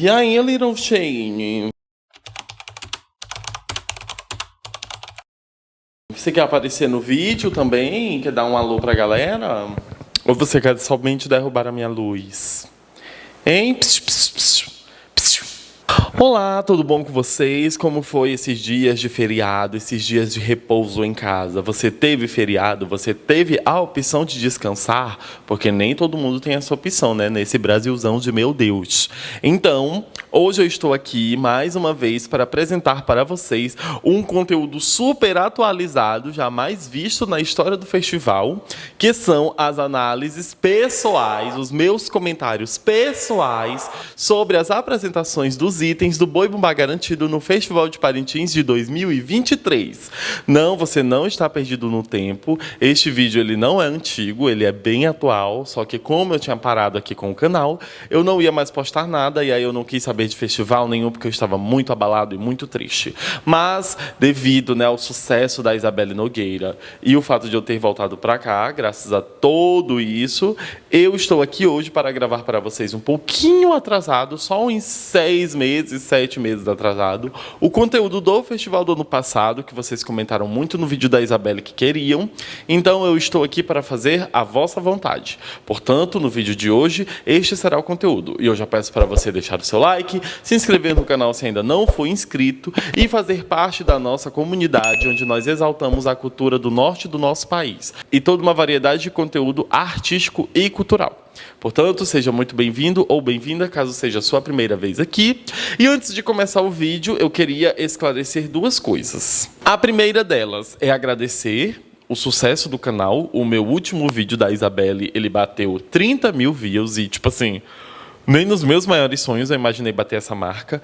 E aí, Little Shane? Você quer aparecer no vídeo também? Quer dar um alô pra galera? Ou você quer somente derrubar a minha luz? Hein? Psiu, psiu, psiu, psiu. Olá, tudo bom com vocês? Como foi esses dias de feriado, esses dias de repouso em casa? Você teve feriado? Você teve a opção de descansar? Porque nem todo mundo tem essa opção, né? Nesse Brasilzão de meu Deus. Então, hoje eu estou aqui mais uma vez para apresentar para vocês um conteúdo super atualizado, jamais visto na história do festival, que são as análises pessoais, os meus comentários pessoais sobre as apresentações dos itens do Boi Bumbá Garantido no Festival de Parintins de 2023. Não, você não está perdido no tempo. Este vídeo ele não é antigo, ele é bem atual, só que como eu tinha parado aqui com o canal, eu não ia mais postar nada e aí eu não quis saber de festival nenhum porque eu estava muito abalado e muito triste. Mas devido, né, ao sucesso da Isabelle Nogueira e o fato de eu ter voltado para cá, graças a tudo isso, eu estou aqui hoje para gravar para vocês um pouquinho atrasado, só em 6 meses, 7 meses atrasado, o conteúdo do festival do ano passado, que vocês comentaram muito no vídeo da Isabelle que queriam. Então eu estou aqui para fazer a vossa vontade. Portanto, no vídeo de hoje, este será o conteúdo. E eu já peço para você deixar o seu like, se inscrever no canal se ainda não for inscrito e fazer parte da nossa comunidade, onde nós exaltamos a cultura do norte do nosso país e toda uma variedade de conteúdo artístico e cultural. Portanto, seja muito bem-vindo ou bem-vinda, caso seja a sua primeira vez aqui. E antes de começar o vídeo, eu queria esclarecer duas coisas. A primeira delas é agradecer o sucesso do canal. O meu último vídeo da Isabelle, ele bateu 30 mil views e, tipo assim, nem nos meus maiores sonhos eu imaginei bater essa marca.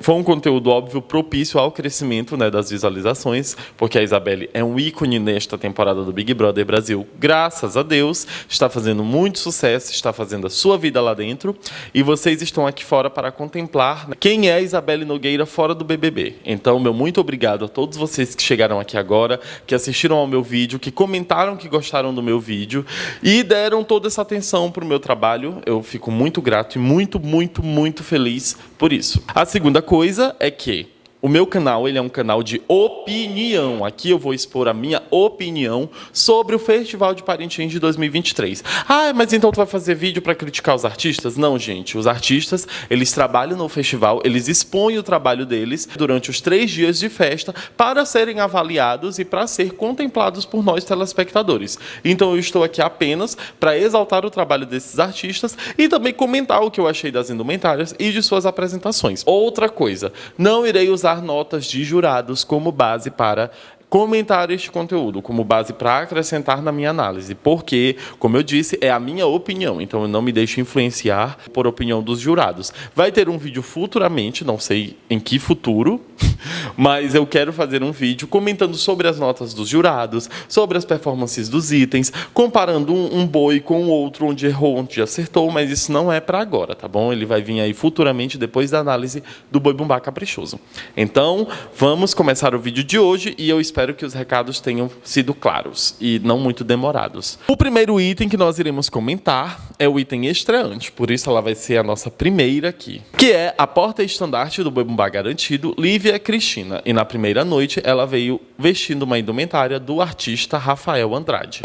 Foi um conteúdo, óbvio, propício ao crescimento, né, das visualizações, porque a Isabelle é um ícone nesta temporada do Big Brother Brasil. Graças a Deus, está fazendo muito sucesso, está fazendo a sua vida lá dentro, e vocês estão aqui fora para contemplar, né, quem é a Isabelle Nogueira fora do BBB. Então, meu muito obrigado a todos vocês que chegaram aqui agora, que assistiram ao meu vídeo, que comentaram que gostaram do meu vídeo e deram toda essa atenção para o meu trabalho. Eu fico muito grato e muito, muito, muito feliz por isso. A segunda coisa é que o meu canal, ele é um canal de opinião. Aqui eu vou expor a minha opinião sobre o Festival de Parintins de 2023. Ah, mas então tu vai fazer vídeo para criticar os artistas? Não, gente. Os artistas, eles trabalham no festival, eles expõem o trabalho deles durante os 3 dias de festa para serem avaliados e para ser contemplados por nós telespectadores. Então eu estou aqui apenas para exaltar o trabalho desses artistas e também comentar o que eu achei das indumentárias e de suas apresentações. Outra coisa, não irei usar notas de jurados como base para comentar este conteúdo, como base para acrescentar na minha análise, porque, como eu disse, é a minha opinião, então eu não me deixo influenciar por opinião dos jurados. Vai ter um vídeo futuramente, não sei em que futuro, mas eu quero fazer um vídeo comentando sobre as notas dos jurados, sobre as performances dos itens, comparando um boi com o outro, onde errou, onde acertou, mas isso não é para agora, tá bom? Ele vai vir aí futuramente, depois da análise do Boi Bumbá Caprichoso. Então, vamos começar o vídeo de hoje e eu espero que os recados tenham sido claros e não muito demorados. O primeiro item que nós iremos comentar é o item estreante, por isso ela vai ser a nossa primeira aqui, que é a porta-estandarte do Boi Bumbá Garantido, Lívia Cristina. E na primeira noite ela veio vestindo uma indumentária do artista Rafael Andrade.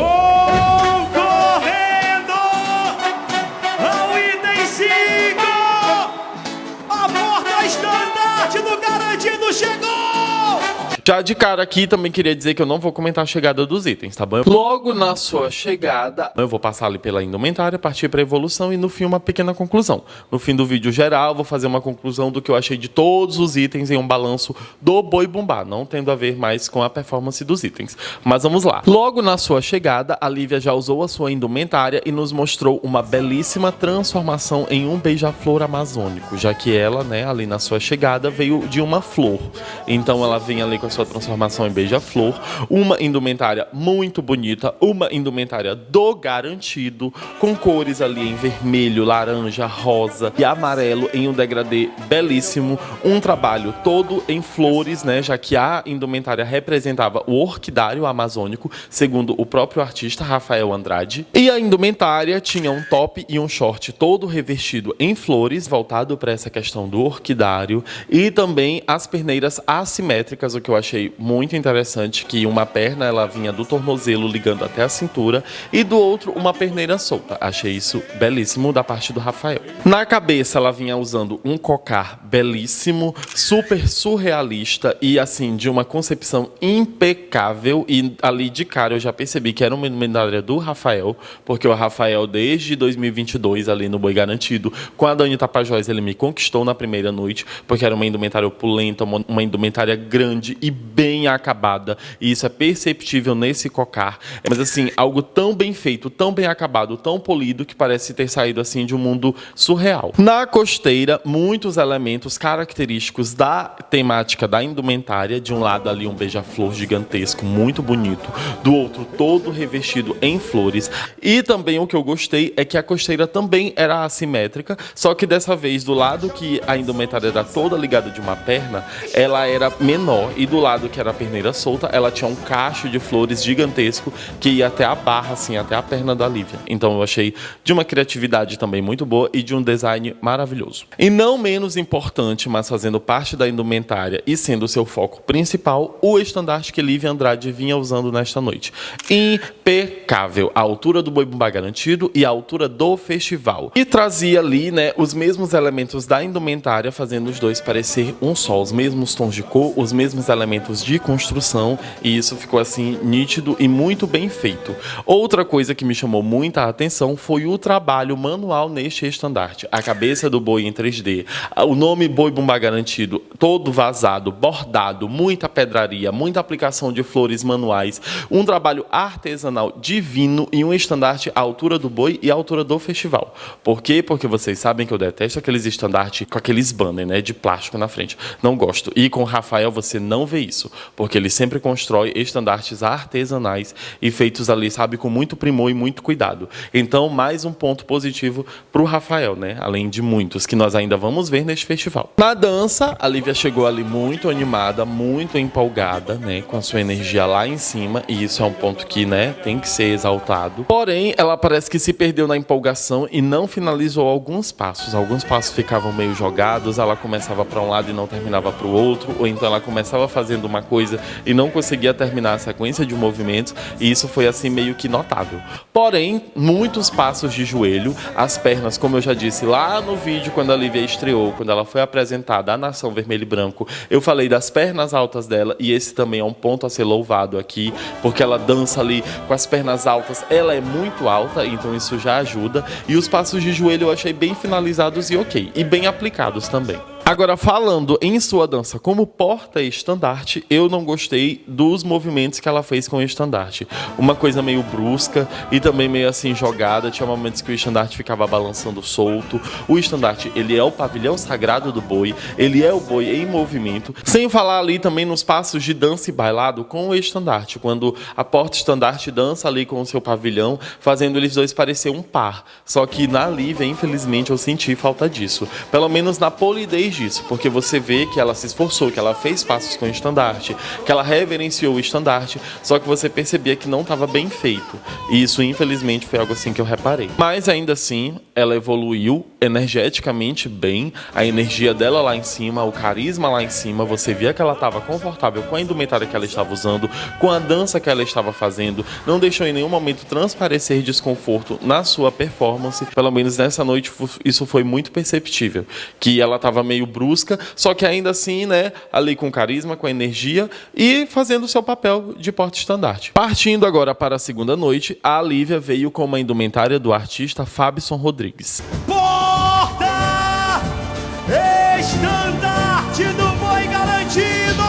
Já de cara aqui, também queria dizer que eu não vou comentar a chegada dos itens, tá bom? Logo na sua chegada, eu vou passar ali pela indumentária, partir para a evolução e no fim uma pequena conclusão. No fim do vídeo geral, vou fazer uma conclusão do que eu achei de todos os itens em um balanço do Boi Bumbá, não tendo a ver mais com a performance dos itens. Mas vamos lá. Logo na sua chegada, a Lívia já usou a sua indumentária e nos mostrou uma belíssima transformação em um beija-flor amazônico, já que ela, né, ali na sua chegada, veio de uma flor. Então ela vem ali com a sua transformação em beija-flor, uma indumentária muito bonita, uma indumentária do Garantido, com cores ali em vermelho, laranja, rosa e amarelo em um degradê belíssimo, um trabalho todo em flores, né, já que a indumentária representava o orquidário amazônico, segundo o próprio artista Rafael Andrade, e a indumentária tinha um top e um short todo revestido em flores, voltado para essa questão do orquidário, e também as perneiras assimétricas, o que eu achei muito interessante, que uma perna ela vinha do tornozelo ligando até a cintura e do outro uma perneira solta. Achei isso belíssimo da parte do Rafael. Na cabeça ela vinha usando um cocar belíssimo, super surrealista e assim de uma concepção impecável, e ali de cara eu já percebi que era uma indumentária do Rafael, porque o Rafael desde 2022 ali no Boi Garantido, com a Dani Tapajós, ele me conquistou na primeira noite, porque era uma indumentária opulenta, uma indumentária grande e bem acabada, e isso é perceptível nesse cocar, mas assim, algo tão bem feito, tão bem acabado, tão polido, que parece ter saído assim de um mundo surreal. Na costeira, muitos elementos característicos da temática da indumentária, de um lado ali um beija-flor gigantesco, muito bonito, do outro todo revestido em flores, e também o que eu gostei é que a costeira também era assimétrica, só que dessa vez do lado que a indumentária era toda ligada de uma perna, ela era menor, e do lado que era a perneira solta, ela tinha um cacho de flores gigantesco que ia até a barra, assim, até a perna da Lívia. Então eu achei de uma criatividade também muito boa e de um design maravilhoso. E não menos importante, mas fazendo parte da indumentária e sendo o seu foco principal, o estandarte que Lívia Andrade vinha usando nesta noite. Impecável, a altura do Boi Bumbá Garantido e a altura do festival. E trazia ali, né, os mesmos elementos da indumentária, fazendo os dois parecer um só, os mesmos tons de cor, os mesmos elementos de construção, e isso ficou assim nítido e muito bem feito. Outra coisa que me chamou muita atenção foi o trabalho manual neste estandarte. A cabeça do boi em 3D, o nome Boi Bumbá Garantido, todo vazado, bordado, muita pedraria, muita aplicação de flores manuais, um trabalho artesanal divino e um estandarte à altura do boi e à altura do festival. Por quê? Porque vocês sabem que eu detesto aqueles estandartes com aqueles banners, né, de plástico na frente. Não gosto. E com o Rafael você não vê isso, porque ele sempre constrói estandartes artesanais e feitos ali, sabe, com muito primor e muito cuidado. Então, mais um ponto positivo para o Rafael, né? Além de muitos que nós ainda vamos ver neste festival. Na dança, a Lívia chegou ali muito animada, muito empolgada, né? Com a sua energia lá em cima, e isso é um ponto que, né, tem que ser exaltado. Porém, ela parece que se perdeu na empolgação e não finalizou alguns passos. Alguns passos ficavam meio jogados, ela começava para um lado e não terminava para o outro, ou então ela começava fazendo uma coisa e não conseguia terminar a sequência de movimentos, e isso foi assim meio que notável. Porém, muitos passos de joelho, as pernas, como eu já disse lá no vídeo quando a Lívia estreou, quando ela foi apresentada à Nação Vermelho e Branco, eu falei das pernas altas dela, e esse também é um ponto a ser louvado aqui, porque ela dança ali com as pernas altas, ela é muito alta, então isso já ajuda, e os passos de joelho eu achei bem finalizados e ok, e bem aplicados também. Agora, falando em sua dança como porta-estandarte, eu não gostei dos movimentos que ela fez com o estandarte. Uma coisa meio brusca e também meio assim jogada. Tinha momentos que o estandarte ficava balançando solto. O estandarte, ele é o pavilhão sagrado do boi, ele é o boi em movimento. Sem falar ali também nos passos de dança e bailado com o estandarte, quando a porta-estandarte dança ali com o seu pavilhão, fazendo eles dois parecer um par. Só que na Lívia, infelizmente, eu senti falta disso. Pelo menos na polidez disso, porque você vê que ela se esforçou, que ela fez passos com o estandarte, que ela reverenciou o estandarte, só que você percebia que não estava bem feito. E isso, infelizmente, foi algo assim que eu reparei. Mas ainda assim, ela evoluiu energeticamente bem, a energia dela lá em cima, o carisma lá em cima, você via que ela estava confortável com a indumentária que ela estava usando, com a dança que ela estava fazendo, não deixou em nenhum momento transparecer desconforto na sua performance. Pelo menos nessa noite isso foi muito perceptível, que ela estava meio brusca, só que ainda assim, né, ali com carisma, com energia e fazendo o seu papel de porta-estandarte. Partindo agora para a segunda noite, a Lívia veio com uma indumentária do artista Fábson Rodrigues. Porta-estandarte do Boi Garantido!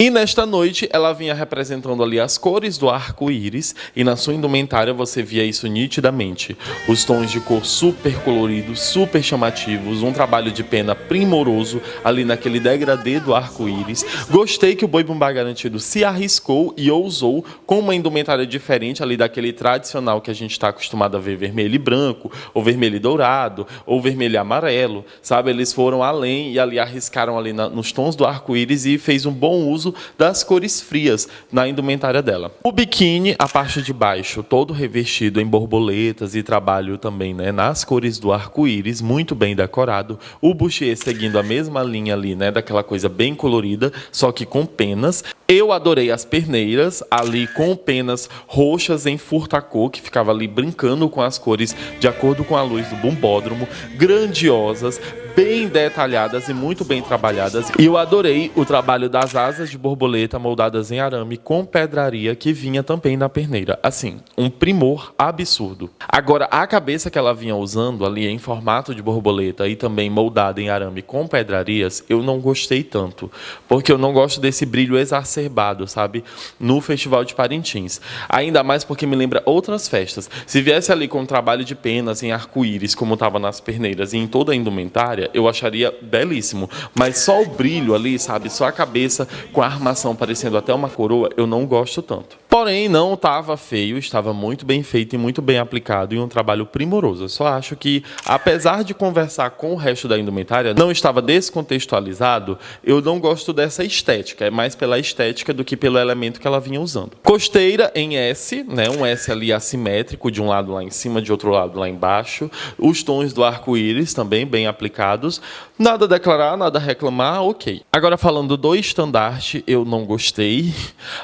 E nesta noite ela vinha representando ali as cores do arco-íris e na sua indumentária você via isso nitidamente. Os tons de cor super coloridos, super chamativos, um trabalho de pena primoroso ali naquele degradê do arco-íris. Gostei que o Boi Bumbá Garantido se arriscou e ousou com uma indumentária diferente ali daquele tradicional que a gente está acostumado a ver vermelho e branco, ou vermelho e dourado, ou vermelho e amarelo, sabe? Eles foram além e ali arriscaram ali nos tons do arco-íris e fez um bom uso das cores frias na indumentária dela. O biquíni, a parte de baixo, todo revestido em borboletas e trabalho também, né, nas cores do arco-íris, muito bem decorado. O bustier seguindo a mesma linha ali, né, daquela coisa bem colorida, só que com penas. Eu adorei as perneiras, ali com penas roxas em furtacô, que ficava ali brincando com as cores de acordo com a luz do bumbódromo, grandiosas, bem detalhadas e muito bem trabalhadas. E eu adorei o trabalho das asas de borboleta moldadas em arame com pedraria que vinha também na perneira. Assim, um primor absurdo. Agora, a cabeça que ela vinha usando ali em formato de borboleta e também moldada em arame com pedrarias, eu não gostei tanto, porque eu não gosto desse brilho exacerbado, sabe? No Festival de Parintins. Ainda mais porque me lembra outras festas. Se viesse ali com um trabalho de penas em arco-íris, como estava nas perneiras e em toda a indumentária, eu acharia belíssimo. Mas só o brilho ali, sabe? Só a cabeça com a armação parecendo até uma coroa, eu não gosto tanto. Porém, não estava feio, estava muito bem feito e muito bem aplicado e um trabalho primoroso. Eu só acho que, apesar de conversar com o resto da indumentária, não estava descontextualizado, eu não gosto dessa estética. É mais pela estética do que pelo elemento que ela vinha usando. Costeira em S, né? Um S ali assimétrico, de um lado lá em cima, de outro lado lá embaixo. Os tons do arco-íris também bem aplicados. Nada a declarar, nada a reclamar, ok. Agora, falando do estandarte, eu não gostei.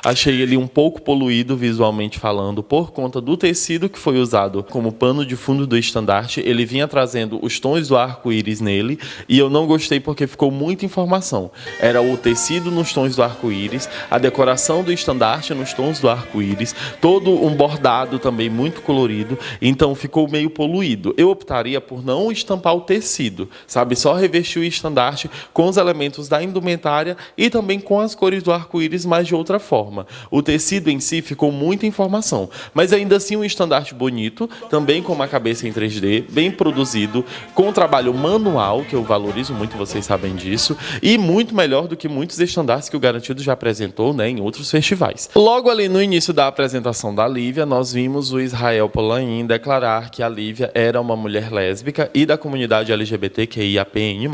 Achei ele um pouco poluído visualmente falando por conta do tecido que foi usado como pano de fundo do estandarte. Ele vinha trazendo os tons do arco-íris nele e eu não gostei porque ficou muita informação. Era o tecido nos tons do arco-íris, a decoração do estandarte nos tons do arco-íris, todo um bordado também muito colorido, então ficou meio poluído. Eu optaria por não estampar o tecido, sabe? Só revestir o estandarte com os elementos da indumentária e também com as cores do arco-íris, mas de outra forma. O tecido em si ficou muita informação, mas ainda assim um estandarte bonito, também com uma cabeça em 3D, bem produzido, com um trabalho manual, que eu valorizo muito, vocês sabem disso, e muito melhor do que muitos estandartes que o Garantido já apresentou, né, em outros festivais. Logo ali no início da apresentação da Lívia, nós vimos o Israel Polain declarar que a Lívia era uma mulher lésbica e da comunidade LGBTQIAPN+.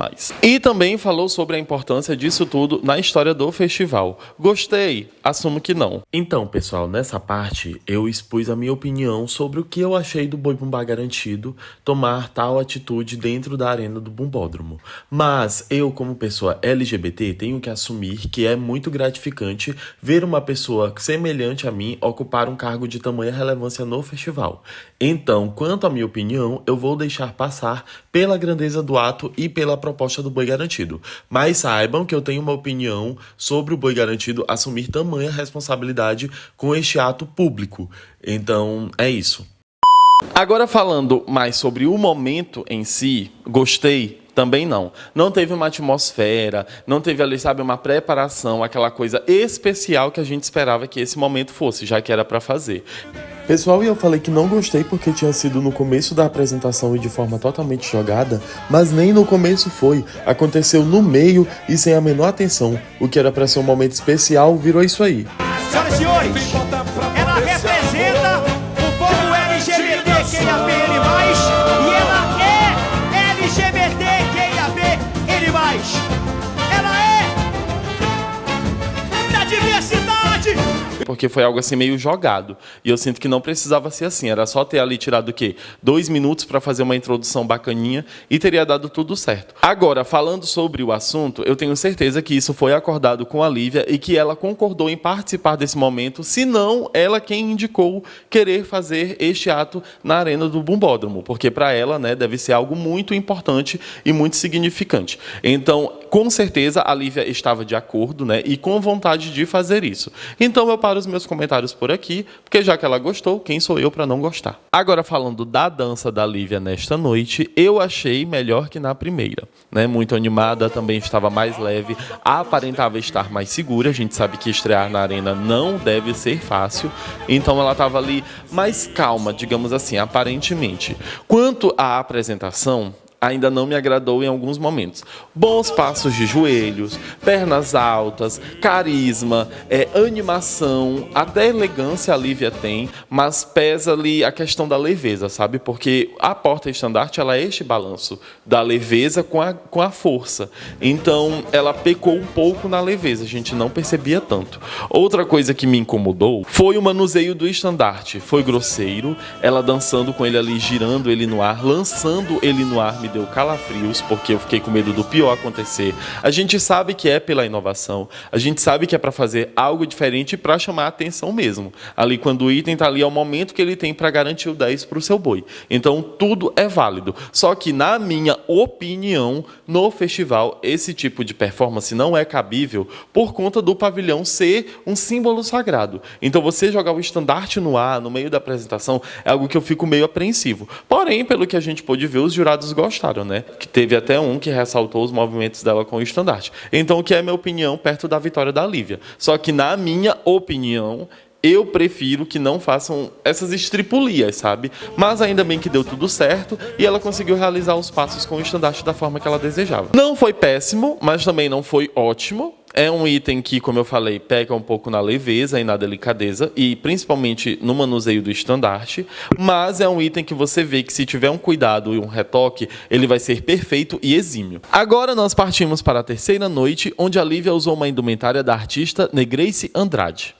E também falou sobre a importância disso tudo na história do festival. Gostei? Assumo que não. Então, pessoal, nessa parte eu expus a minha opinião sobre o que eu achei do Boi Bumbá Garantido tomar tal atitude dentro da arena do Bumbódromo. Mas eu, como pessoa LGBT, tenho que assumir que é muito gratificante ver uma pessoa semelhante a mim ocupar um cargo de tamanha relevância no festival. Então, quanto à minha opinião, eu vou deixar passar pela grandeza do ato e pela proposta do Boi Garantido. Mas saibam que eu tenho uma opinião sobre o Boi Garantido assumir tamanha responsabilidade com este ato público. Então, é isso. Agora falando mais sobre o momento em si, gostei? Também não. Não teve uma atmosfera, não teve ali, sabe, uma preparação, aquela coisa especial que a gente esperava que esse momento fosse, já que era para fazer. Pessoal, e eu falei que não gostei porque tinha sido no começo da apresentação e de forma totalmente jogada, mas nem no começo foi. Aconteceu no meio e sem a menor atenção. O que era para ser um momento especial virou isso aí. Senhoras e senhores, ela representa o povo LGBTQIAPN+, e ela é LGBTQIAPN+. Ela é da diversidade. Porque foi algo assim meio jogado. E eu sinto que não precisava ser assim. Era só ter ali tirado o quê? 2 minutos para fazer uma introdução bacaninha e teria dado tudo certo. Agora, falando sobre o assunto, eu tenho certeza que isso foi acordado com a Lívia e que ela concordou em participar desse momento, se não ela quem indicou querer fazer este ato na arena do Bumbódromo. Porque para ela, né, deve ser algo muito importante e muito significante. Então, com certeza, a Lívia estava de acordo, né, e com vontade de fazer isso. Então, eu paro os meus comentários por aqui, porque já que ela gostou, quem sou eu para não gostar? Agora, falando da dança da Lívia nesta noite, eu achei melhor que na primeira, né? Muito animada, também estava mais leve, aparentava estar mais segura. A gente sabe que estrear na arena não deve ser fácil, então ela estava ali mais calma, digamos assim, aparentemente. Quanto à apresentação, ainda não me agradou em alguns momentos. Bons passos de joelhos, pernas altas, carisma, animação, até elegância a Lívia tem, mas pesa ali a questão da leveza, sabe? Porque a porta-estandarte, ela é este balanço da leveza com a força. Então, ela pecou um pouco na leveza, a gente não percebia tanto. Outra coisa que me incomodou foi o manuseio do estandarte. Foi grosseiro, ela dançando com ele ali, girando ele no ar, lançando ele no ar, me deu calafrios, porque eu fiquei com medo do pior acontecer. A gente sabe que é pela inovação, a gente sabe que é para fazer algo diferente para chamar a atenção mesmo. Ali, quando o item está ali, é o momento que ele tem para garantir o 10 para o seu boi. Então, tudo é válido. Só que, na minha opinião, no festival, esse tipo de performance não é cabível por conta do pavilhão ser um símbolo sagrado. Então, você jogar o estandarte no ar, no meio da apresentação, é algo que eu fico meio apreensivo. Porém, pelo que a gente pôde ver, os jurados gostaram, né? Que teve até um que ressaltou os movimentos dela com o estandarte. Então, o que é minha opinião perto da vitória da Lívia? Só que, na minha opinião, eu prefiro que não façam essas estripulias, sabe? Mas ainda bem que deu tudo certo e ela conseguiu realizar os passos com o estandarte da forma que ela desejava. Não foi péssimo, mas também não foi ótimo. É um item que, como eu falei, peca um pouco na leveza e na delicadeza, e principalmente no manuseio do estandarte, mas é um item que você vê que, se tiver um cuidado e um retoque, ele vai ser perfeito e exímio. Agora nós partimos para a terceira noite, onde a Lívia usou uma indumentária da artista Negreice Andrade.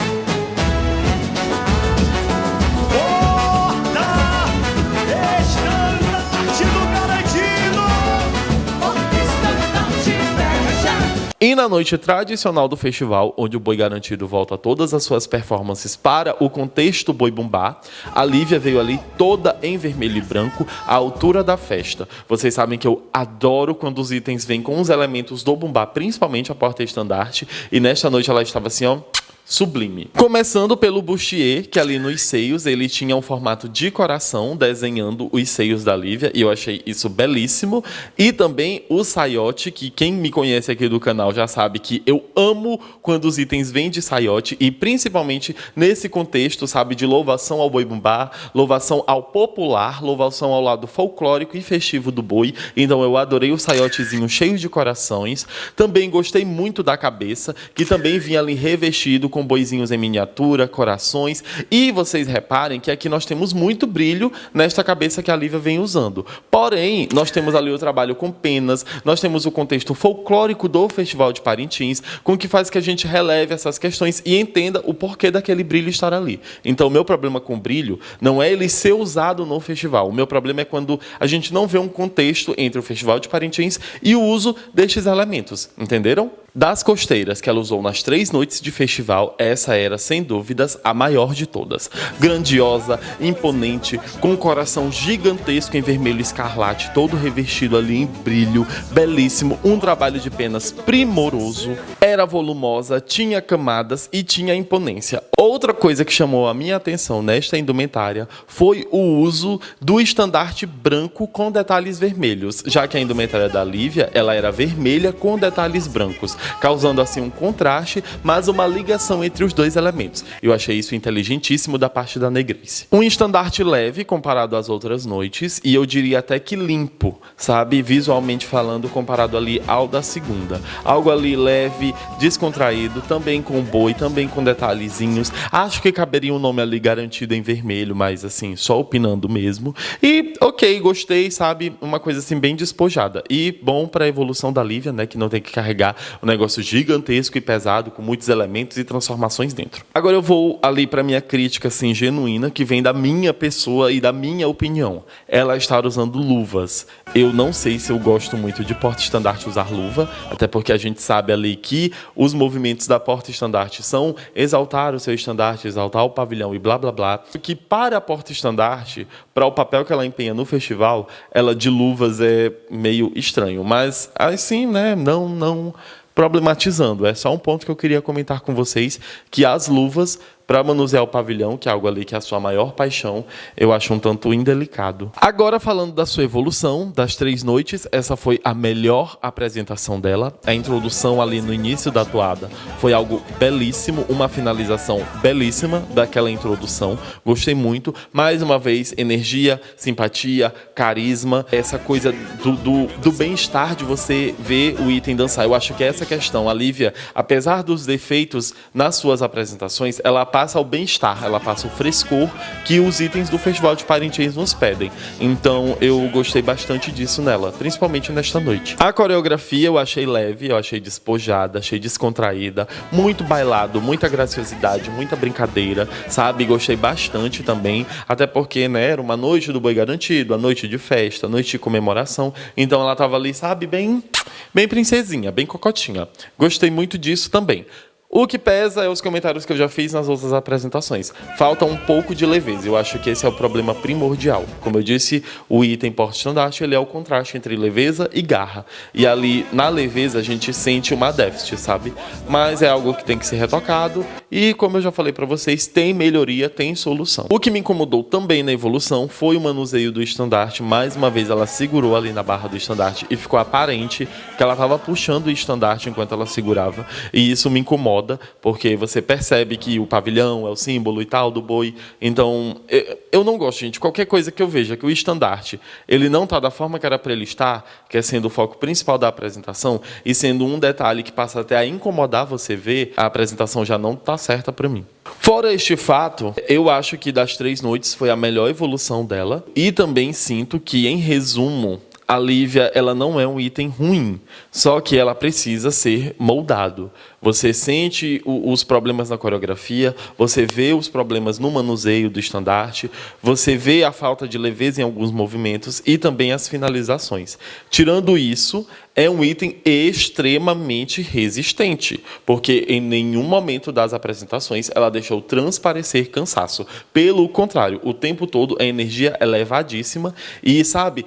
E na noite tradicional do festival, onde o Boi Garantido volta todas as suas performances para o contexto Boi Bumbá, a Lívia veio ali toda em vermelho e branco, à altura da festa. Vocês sabem que eu adoro quando os itens vêm com os elementos do Bumbá, principalmente a porta-estandarte, e nesta noite ela estava assim, ó, sublime. Começando pelo bustier, que ali nos seios ele tinha um formato de coração, desenhando os seios da Lívia, e eu achei isso belíssimo. E também o saiote, que quem me conhece aqui do canal já sabe que eu amo quando os itens vêm de saiote, e principalmente nesse contexto, sabe, de louvação ao Boi Bumbá, louvação ao popular, louvação ao lado folclórico e festivo do boi. Então eu adorei o saiotezinho cheio de corações. Também gostei muito da cabeça, que também vinha ali revestido com boizinhos em miniatura, corações, e vocês reparem que aqui nós temos muito brilho nesta cabeça que a Lívia vem usando. Porém, nós temos ali o trabalho com penas, nós temos o contexto folclórico do Festival de Parintins, com que faz que a gente releve essas questões e entenda o porquê daquele brilho estar ali. Então, o meu problema com o brilho não é ele ser usado no festival. O meu problema é quando a gente não vê um contexto entre o Festival de Parintins e o uso destes elementos. Entenderam? Das costeiras que ela usou nas 3 noites de festival, essa era, sem dúvidas, a maior de todas. Grandiosa, imponente, com um coração gigantesco em vermelho escarlate, todo revestido ali em brilho, belíssimo, um trabalho de penas primoroso. Era volumosa, tinha camadas e tinha imponência. Outra coisa que chamou a minha atenção nesta indumentária foi o uso do estandarte branco com detalhes vermelhos, já que a indumentária da Lívia, ela era vermelha com detalhes brancos, causando assim um contraste, mas uma ligação entre os dois elementos. Eu achei isso inteligentíssimo da parte da Negreice. Um estandarte leve comparado às outras noites, e eu diria até que limpo, sabe? Visualmente falando, comparado ali ao da segunda. Algo ali leve, descontraído, também com boi, também com detalhezinhos. Acho que caberia um nome ali garantido em vermelho, mas assim, só opinando mesmo. E ok, gostei, sabe? Uma coisa assim bem despojada. E bom para a evolução da Lívia, né? Que não tem que carregar o negócio gigantesco e pesado, com muitos elementos e transformações dentro. Agora eu vou ali para minha crítica assim, genuína, que vem da minha pessoa e da minha opinião. Ela está usando luvas. Eu não sei se eu gosto muito de porta-estandarte usar luva, até porque a gente sabe ali que os movimentos da porta-estandarte são exaltar o seu estandarte, exaltar o pavilhão e blá blá blá. Que para a porta-estandarte, para o papel que ela empenha no festival, ela de luvas é meio estranho. Mas assim, né, não problematizando. É só um ponto que eu queria comentar com vocês, que as luvas para manusear o pavilhão, que é algo ali que é a sua maior paixão, eu acho um tanto indelicado. Agora, falando da sua evolução, das 3 noites, essa foi a melhor apresentação dela. A introdução ali no início da toada foi algo belíssimo, uma finalização belíssima daquela introdução. Gostei muito. Mais uma vez, energia, simpatia, carisma, essa coisa do bem-estar de você ver o item dançar. Eu acho que essa questão, a Lívia, apesar dos defeitos nas suas apresentações, ela passa o bem-estar, ela passa o frescor que os itens do Festival de Parintins nos pedem. Então, eu gostei bastante disso nela, principalmente nesta noite. A coreografia eu achei leve, eu achei despojada, achei descontraída, muito bailado, muita graciosidade, muita brincadeira, sabe? Gostei bastante também, até porque, né, era uma noite do boi garantido, a noite de festa, a noite de comemoração, então ela tava ali, sabe, bem princesinha, bem cocotinha. Gostei muito disso também. O que pesa é os comentários que eu já fiz nas outras apresentações. Falta um pouco de leveza. Eu acho que esse é o problema primordial. Como eu disse, o item porte-estandarte, ele é o contraste entre leveza e garra. E ali, na leveza, a gente sente uma déficit, sabe? Mas é algo que tem que ser retocado. E, como eu já falei pra vocês, tem melhoria, tem solução. O que me incomodou também na evolução foi o manuseio do estandarte. Mais uma vez, ela segurou ali na barra do estandarte e ficou aparente que ela estava puxando o estandarte enquanto ela segurava. E isso me incomoda, porque você percebe que o pavilhão é o símbolo e tal do boi. Então, eu não gosto, gente. Qualquer coisa que eu veja que o estandarte ele não está da forma que era para ele estar, que é sendo o foco principal da apresentação, e sendo um detalhe que passa até a incomodar você ver, a apresentação já não está certa para mim. Fora este fato, eu acho que das 3 noites foi a melhor evolução dela. E também sinto que, em resumo, a Lívia, ela não é um item ruim, só que ela precisa ser moldado. Você sente os problemas na coreografia, você vê os problemas no manuseio do estandarte, você vê a falta de leveza em alguns movimentos e também as finalizações. Tirando isso, é um item extremamente resistente, porque em nenhum momento das apresentações ela deixou transparecer cansaço. Pelo contrário, o tempo todo a energia é elevadíssima e, sabe,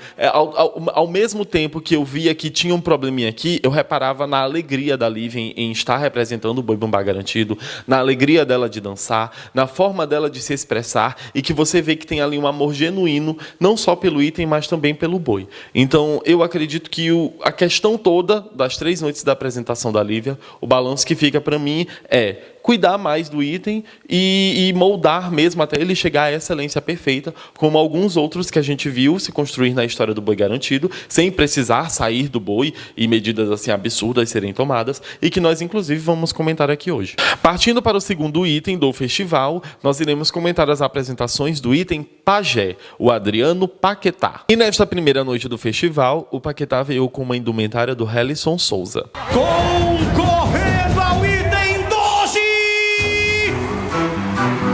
ao mesmo tempo que eu via que tinha um probleminha aqui, eu reparava na alegria da Lívia em estar representando o Boi Bumbá Garantido, na alegria dela de dançar, na forma dela de se expressar, e que você vê que tem ali um amor genuíno, não só pelo item, mas também pelo boi. Então, eu acredito que a questão toda das 3 noites da apresentação da Lívia, o balanço que fica para mim é cuidar mais do item e moldar mesmo até ele chegar à excelência perfeita, como alguns outros que a gente viu se construir na história do Boi Garantido, sem precisar sair do boi e medidas assim absurdas serem tomadas, e que nós, inclusive, vamos comentar aqui hoje. Partindo para o segundo item do festival, nós iremos comentar as apresentações do item Pajé, o Adriano Paquetá. E nesta primeira noite do festival, o Paquetá veio com uma indumentária do Helison Souza. Concorrendo ao item 12,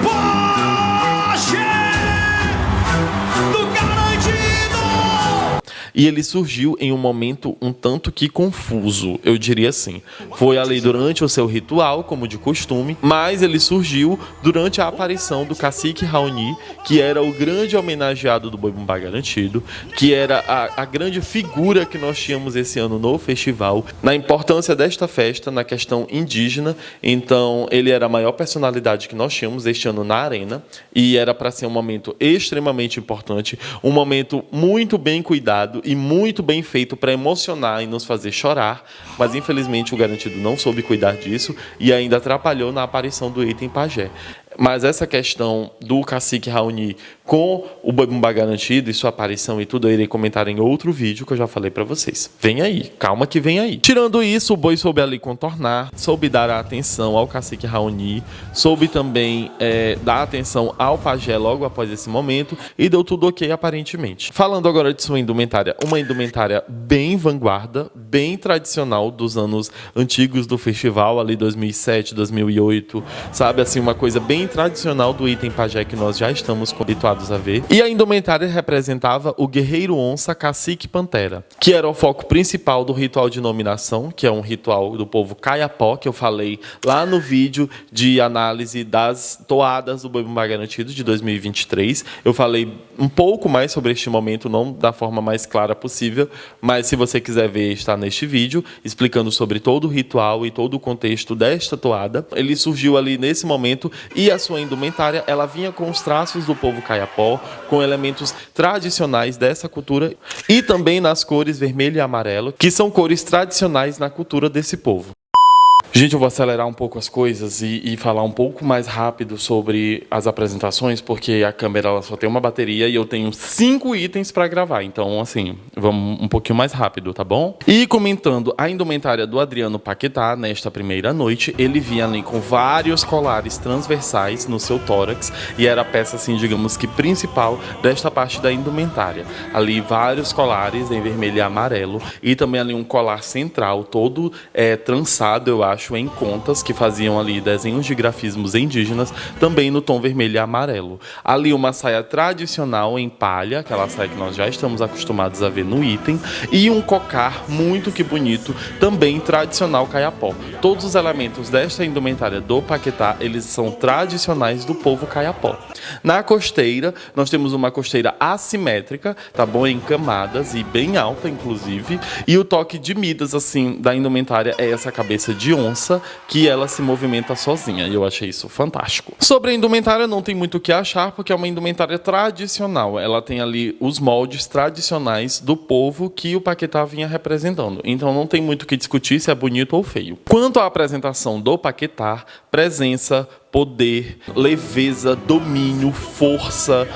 Pajé do Garantido! E ele surgiu em um momento um tanto que confuso, eu diria assim. Foi ali durante o seu ritual, como de costume, mas ele surgiu durante a aparição do Cacique Raoni, que era o grande homenageado do Boi Bumbá Garantido, que era a grande figura que nós tínhamos esse ano no festival, na importância desta festa, na questão indígena. Então, ele era a maior personalidade que nós tínhamos este ano na arena, e era para ser um momento extremamente importante, um momento muito bem cuidado e muito bem feito para emocionar e nos fazer chorar, mas infelizmente o Garantido não soube cuidar disso e ainda atrapalhou na aparição do item Pajé. Mas essa questão do Cacique Raoni com o Boi Bumbá Garantido e sua aparição e tudo, eu irei comentar em outro vídeo que eu já falei pra vocês. Vem aí, calma que vem aí. Tirando isso, o boi soube ali contornar, soube dar a atenção ao Cacique Raoni, soube também dar atenção ao Pajé logo após esse momento e deu tudo ok aparentemente. Falando agora de sua indumentária, uma indumentária bem vanguarda, bem tradicional dos anos antigos do festival, ali 2007, 2008, sabe, assim, uma coisa bem tradicional do item Pajé que nós já estamos habituados a ver. E a indumentária representava o guerreiro onça Cacique Pantera, que era o foco principal do ritual de nominação, que é um ritual do povo Caiapó, que eu falei lá no vídeo de análise das toadas do Boi Bumbá Garantido de 2023. Eu falei um pouco mais sobre este momento, não da forma mais clara possível, mas se você quiser ver, está neste vídeo, explicando sobre todo o ritual e todo o contexto desta toada. Ele surgiu ali nesse momento e E a sua indumentária, ela vinha com os traços do povo Kayapó, com elementos tradicionais dessa cultura e também nas cores vermelho e amarelo, que são cores tradicionais na cultura desse povo. Gente, eu vou acelerar um pouco as coisas e falar um pouco mais rápido sobre as apresentações, porque a câmera ela só tem uma bateria e eu tenho 5 itens para gravar. Então, assim, vamos um pouquinho mais rápido, tá bom? E comentando a indumentária do Adriano Paquetá, nesta primeira noite, ele vinha ali com vários colares transversais no seu tórax e era a peça, assim, digamos que principal desta parte da indumentária. Ali, vários colares em vermelho e amarelo e também ali um colar central, todo trançado, eu acho, em contas que faziam ali desenhos de grafismos indígenas, também no tom vermelho e amarelo. Ali uma saia tradicional em palha, aquela saia que nós já estamos acostumados a ver no item, e um cocar muito que bonito, também tradicional Kayapó. Todos os elementos desta indumentária do Paquetá, eles são tradicionais do povo Kayapó. Na costeira, nós temos uma costeira assimétrica, tá bom? Em camadas e bem alta, inclusive, e o toque de Midas, assim, da indumentária é essa cabeça de onça, que ela se movimenta sozinha, e eu achei isso fantástico. Sobre a indumentária não tem muito o que achar, porque é uma indumentária tradicional, ela tem ali os moldes tradicionais do povo que o Paquetá vinha representando, então não tem muito o que discutir se é bonito ou feio. Quanto à apresentação do Paquetá, presença, poder, leveza, domínio, força,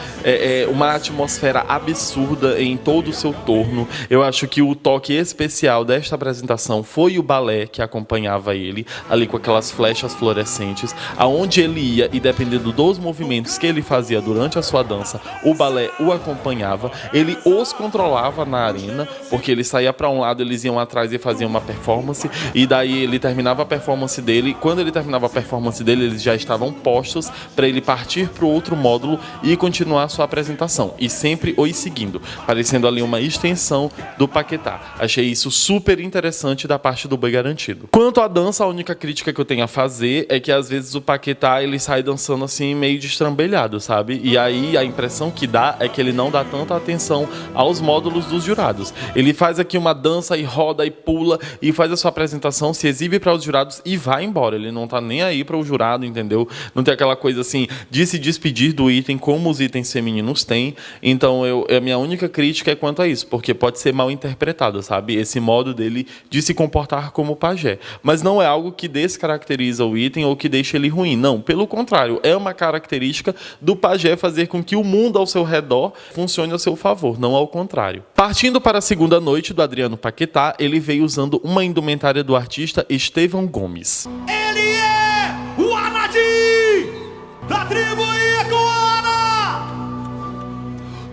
uma atmosfera absurda em todo o seu torno. Eu acho que o toque especial desta apresentação foi o balé que acompanhava ele, ali com aquelas flechas fluorescentes, aonde ele ia e dependendo dos movimentos que ele fazia durante a sua dança, o balé o acompanhava, ele os controlava na arena, porque ele saía para um lado, eles iam atrás e faziam uma performance, e daí ele terminava a performance dele, quando ele terminava a performance dele, eles já estavam postos para ele partir para o outro módulo e continuar a sua apresentação, e sempre os seguindo, parecendo ali uma extensão do Paquetá. Achei isso super interessante da parte do Boi Garantido. Quanto à dança, a única crítica que eu tenho a fazer é que às vezes o Paquetá ele sai dançando assim meio destrambelhado, sabe? E aí a impressão que dá é que ele não dá tanta atenção aos módulos dos jurados. Ele faz aqui uma dança e roda e pula e faz a sua apresentação, se exibe para os jurados e vai embora. Ele não tá nem aí para o jurado, entendeu? Não tem aquela coisa assim de se despedir do item como os itens femininos têm. Então a minha única crítica é quanto a isso, porque pode ser mal interpretado, sabe? Esse modo dele de se comportar como pajé. Mas não é algo que descaracteriza o item ou que deixa ele ruim. Não, pelo contrário, é uma característica do pajé fazer com que o mundo ao seu redor funcione ao seu favor, não ao contrário. Partindo para a segunda noite do Adriano Paquetá, ele veio usando uma indumentária do artista Estevão Gomes. Ele é o Anadim da tribo Iecoana,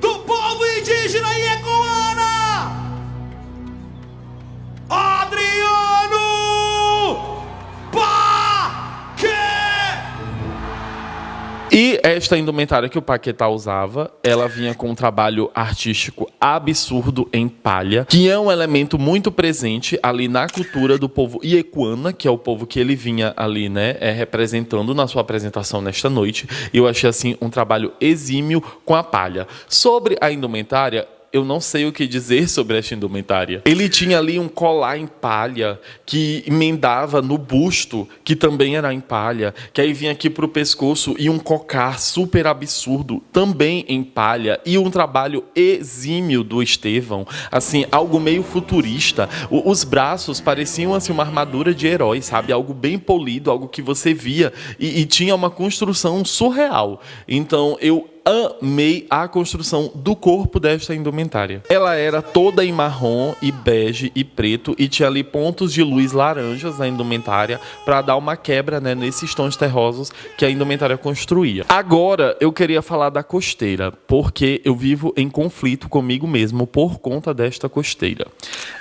do povo indígena Iecoana, Adriano Paquetá. E esta indumentária que o Paquetá usava, ela vinha com um trabalho artístico absurdo em palha, que é um elemento muito presente ali na cultura do povo Iecoana, que é o povo que ele vinha ali, né, representando na sua apresentação nesta noite. E eu achei, assim, um trabalho exímio com a palha. Sobre a indumentária, eu não sei o que dizer sobre esta indumentária. Ele tinha ali um colar em palha que emendava no busto, que também era em palha, que aí vinha aqui pro pescoço, e um cocar super absurdo, também em palha, e um trabalho exímio do Estevão, assim, algo meio futurista. Os braços pareciam assim uma armadura de herói, sabe? Algo bem polido, algo que você via e tinha uma construção surreal. Então eu amei a construção do corpo desta indumentária. Ela era toda em marrom e bege e preto e tinha ali pontos de luz laranjas na indumentária para dar uma quebra, né, nesses tons terrosos que a indumentária construía. Agora eu queria falar da costeira, porque eu vivo em conflito comigo mesmo por conta desta costeira.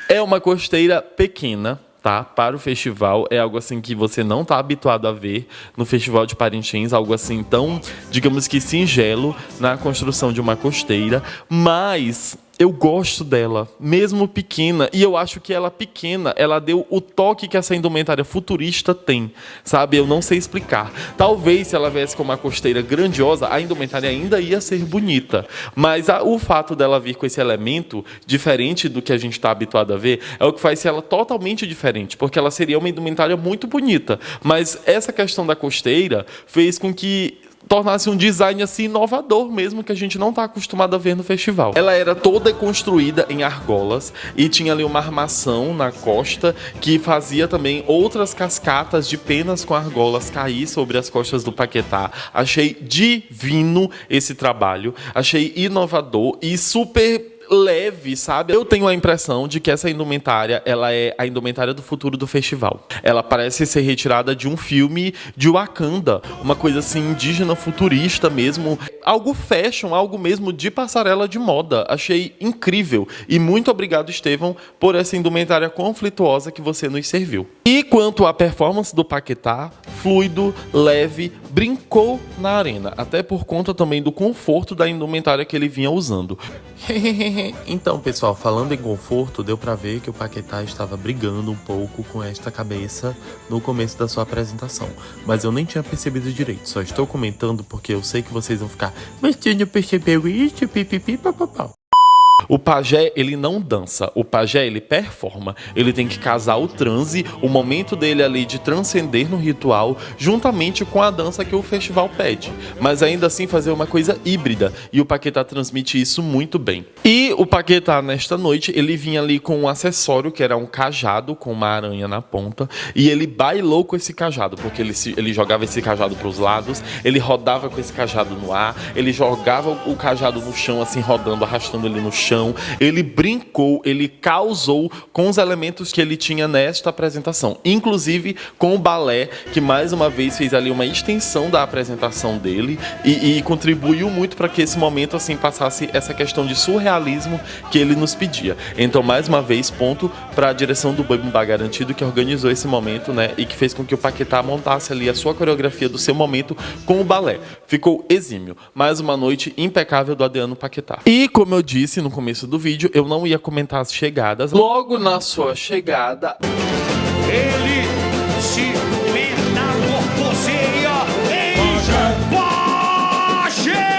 É uma costeira pequena, tá? Para o festival, é algo assim que você não está habituado a ver no Festival de Parintins, algo assim tão, digamos que singelo na construção de uma costeira, mas Eu gosto dela, mesmo pequena, e eu acho que ela pequena, ela deu o toque que essa indumentária futurista tem, sabe? Eu não sei explicar. Talvez se ela viesse com uma costeira grandiosa, a indumentária ainda ia ser bonita, mas o fato dela vir com esse elemento diferente do que a gente está habituado a ver é o que faz ela totalmente diferente, porque ela seria uma indumentária muito bonita, mas essa questão da costeira fez com que tornasse um design assim inovador mesmo, que a gente não está acostumado a ver no festival. Ela era toda construída em argolas e tinha ali uma armação na costa que fazia também outras cascatas de penas com argolas cair sobre as costas do Paquetá. Achei divino esse trabalho, achei inovador e super leve, sabe? Eu tenho a impressão de que essa indumentária, ela é a indumentária do futuro do festival. Ela parece ser retirada de um filme de Wakanda, uma coisa assim indígena futurista mesmo, algo fashion, algo mesmo de passarela de moda. Achei incrível e muito obrigado, Estevão, por essa indumentária conflituosa que você nos serviu. E quanto à performance do Paquetá, fluido, leve, brincou na arena, até por conta também do conforto da indumentária que ele vinha usando. Então, pessoal, falando em conforto, deu pra ver que o Paquetá estava brigando um pouco com esta cabeça no começo da sua apresentação. Mas eu nem tinha percebido direito, só estou comentando porque eu sei que vocês vão ficar "Mas você não percebeu isso? Pipipi, papapá." O pajé, ele não dança, o pajé, ele performa. Ele tem que casar o transe, o momento dele ali de transcender no ritual, juntamente com a dança que o festival pede. Mas ainda assim fazer uma coisa híbrida, e o Paquetá transmite isso muito bem. E o Paquetá, nesta noite, ele vinha ali com um acessório, que era um cajado com uma aranha na ponta, e ele bailou com esse cajado, porque ele jogava esse cajado para os lados, ele rodava com esse cajado no ar, ele jogava o cajado no chão, assim, rodando, arrastando ele no chão. Ele brincou, ele causou com os elementos que ele tinha nesta apresentação, inclusive com o balé, que mais uma vez fez ali uma extensão da apresentação dele e contribuiu muito para que esse momento assim passasse essa questão de surrealismo que ele nos pedia. Então, mais uma vez, ponto para a direção do Bumbá Garantido, que organizou esse momento, né, e que fez com que o Paquetá montasse ali a sua coreografia do seu momento com o balé. Ficou exímio. Mais uma noite impecável do Adriano Paquetá. E, como eu disse no começo do vídeo, eu não ia comentar as chegadas. Logo na sua chegada, Ele se metamorfoseia em pajé.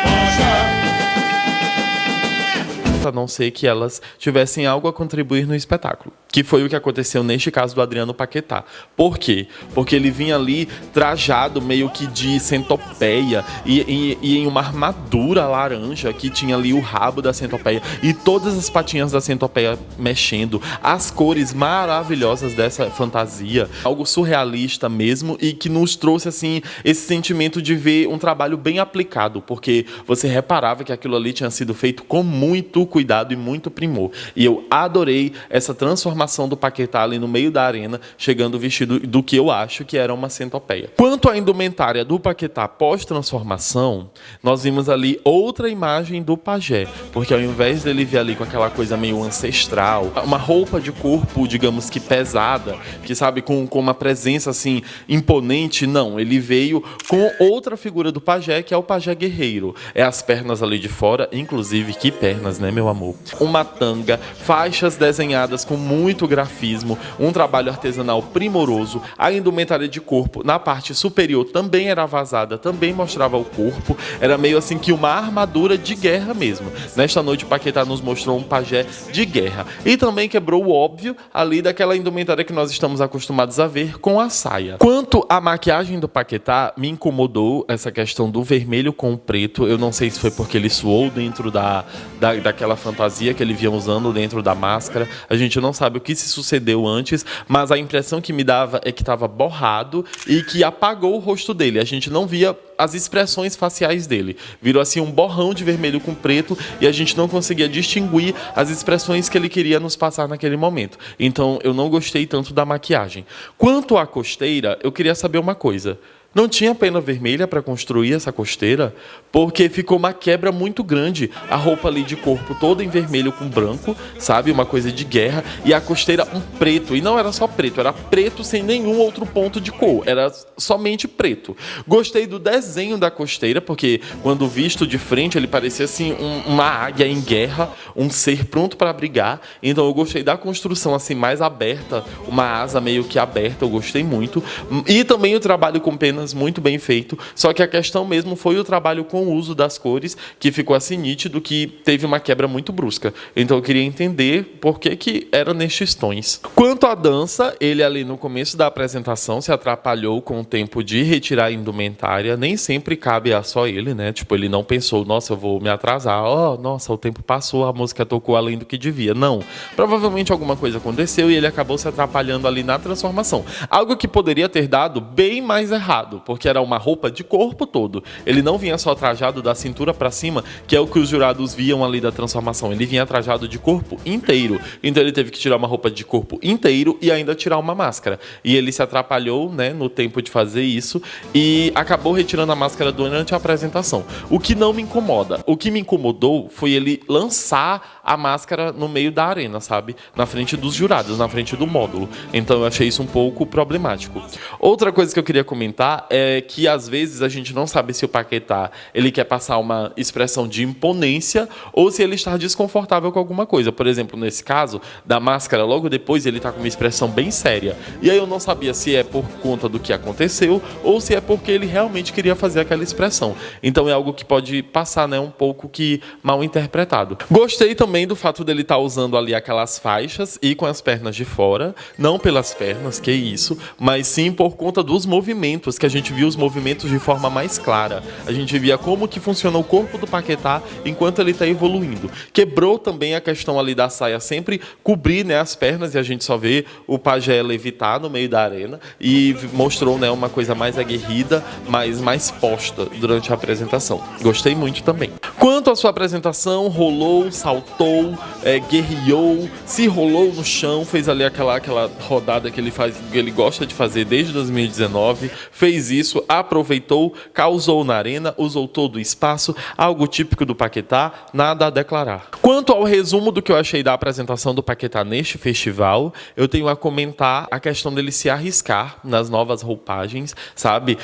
a não ser que elas tivessem algo a contribuir no espetáculo, que foi o que aconteceu neste caso do Adriano Paquetá. Por quê? Porque ele vinha ali trajado meio que de centopeia e em uma armadura laranja que tinha ali o rabo da centopeia e todas as patinhas da centopeia mexendo, as cores maravilhosas dessa fantasia, algo surrealista mesmo, e que nos trouxe assim esse sentimento de ver um trabalho bem aplicado, porque você reparava que aquilo ali tinha sido feito com muito cuidado e muito primor. E eu adorei essa transformação do Paquetá ali no meio da arena, chegando vestido do que eu acho que era uma centopeia. Quanto à indumentária do Paquetá pós-transformação, nós vimos ali outra imagem do pajé, porque ao invés dele vir ali com aquela coisa meio ancestral, uma roupa de corpo, digamos que pesada, que sabe, com uma presença assim imponente, não, ele veio com outra figura do pajé, que é o pajé guerreiro. É as pernas ali de fora, inclusive, que pernas, né, meu amor? Uma tanga, faixas desenhadas com muito grafismo, um trabalho artesanal primoroso. A indumentária de corpo na parte superior também era vazada, também mostrava o corpo, era meio assim que uma armadura de guerra mesmo. Nesta noite o Paquetá nos mostrou um pajé de guerra e também quebrou o óbvio ali daquela indumentária que nós estamos acostumados a ver com a saia. Quanto à maquiagem do Paquetá, me incomodou essa questão do vermelho com o preto. Eu não sei se foi porque ele suou dentro daquela fantasia que ele vinha usando dentro da máscara. A gente não sabe o que se sucedeu antes, mas a impressão que me dava é que estava borrado e que apagou o rosto dele. A gente não via as expressões faciais dele. Virou assim um borrão de vermelho com preto e a gente não conseguia distinguir as expressões que ele queria nos passar naquele momento. Então eu não gostei tanto da maquiagem. Quanto à costeira, eu queria saber uma coisa. Não tinha pena vermelha para construir essa costeira, porque ficou uma quebra muito grande. A roupa ali de corpo toda em vermelho com branco, sabe? Uma coisa de guerra. E a costeira um preto. E não era só preto, era preto sem nenhum outro ponto de cor. Era somente preto. Gostei do desenho da costeira, porque quando visto de frente ele parecia assim uma águia em guerra, um ser pronto para brigar. Então eu gostei da construção assim mais aberta, uma asa meio que aberta, eu gostei muito. E também o trabalho com penas muito bem feito, só que a questão mesmo foi o trabalho com o uso das cores, que ficou assim nítido que teve uma quebra muito brusca. Então eu queria entender por que era nestes tons. Quanto à dança, ele ali no começo da apresentação se atrapalhou com o tempo de retirar a indumentária, nem sempre cabe a só ele, né? Tipo, ele não pensou, nossa, eu vou me atrasar, nossa, o tempo passou, a música tocou além do que devia. Não. Provavelmente alguma coisa aconteceu e ele acabou se atrapalhando ali na transformação. Algo que poderia ter dado bem mais errado, porque era uma roupa de corpo todo. Ele não vinha só trajado da cintura para cima, que é o que os jurados viam ali da transformação. Ele vinha trajado de corpo inteiro. Então ele teve que tirar uma roupa de corpo inteiro e ainda tirar uma máscara. E ele se atrapalhou, né, no tempo de fazer isso e acabou retirando a máscara durante a apresentação. O que não me incomoda. O que me incomodou foi ele lançar a máscara no meio da arena, sabe? Na frente dos jurados, na frente do módulo. Então eu achei isso um pouco problemático. Outra coisa que eu queria comentar é que às vezes a gente não sabe se o Paquetá ele quer passar uma expressão de imponência ou se ele está desconfortável com alguma coisa. Por exemplo, nesse caso da máscara, logo depois ele está com uma expressão bem séria. E aí eu não sabia se é por conta do que aconteceu ou se é porque ele realmente queria fazer aquela expressão. Então é algo que pode passar, né, um pouco que mal interpretado. Gostei também do fato dele estar usando ali aquelas faixas e com as pernas de fora, não pelas pernas, que isso, mas sim por conta dos movimentos, que a gente viu os movimentos de forma mais clara. A gente via como que funciona o corpo do Paquetá enquanto ele está evoluindo. Quebrou também a questão ali da saia sempre cobrir, né, as pernas, e a gente só vê o pajé levitar no meio da arena e mostrou, né, uma coisa mais aguerrida, mais posta durante a apresentação. Gostei muito também. Quanto à sua apresentação, rolou, saltou, guerreou, se rolou no chão, fez ali aquela rodada que ele gosta de fazer desde 2019, fez isso, aproveitou, causou na arena, usou todo o espaço, algo típico do Paquetá, nada a declarar. Quanto ao resumo do que eu achei da apresentação do Paquetá neste festival, eu tenho a comentar a questão dele se arriscar nas novas roupagens, sabe?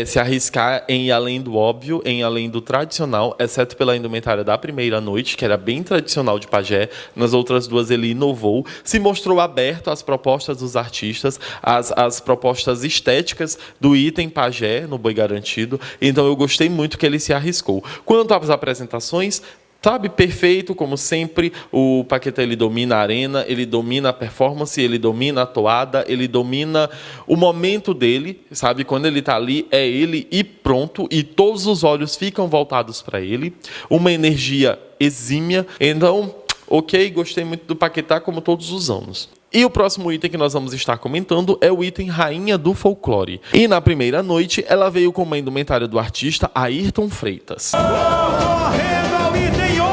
Se arriscar em ir além do óbvio, em ir além do tradicional, exceto pela indumentária da primeira noite, que era bem tradicional de pajé. Nas outras duas ele inovou, se mostrou aberto às propostas dos artistas, às propostas estéticas do item pajé no Boi Garantido. Então eu gostei muito que ele se arriscou. Quanto às apresentações, sabe, perfeito, como sempre, o Paquetá ele domina a arena, ele domina a performance, ele domina a toada, ele domina o momento dele, sabe, quando ele está ali, é ele e pronto, e todos os olhos ficam voltados para ele, uma energia exímia, então, ok, gostei muito do Paquetá como todos os anos. E o próximo item que nós vamos estar comentando é o item Rainha do Folclore. E na primeira noite, ela veio com uma indumentária do artista Ayrton Freitas. Correndo ao item 8.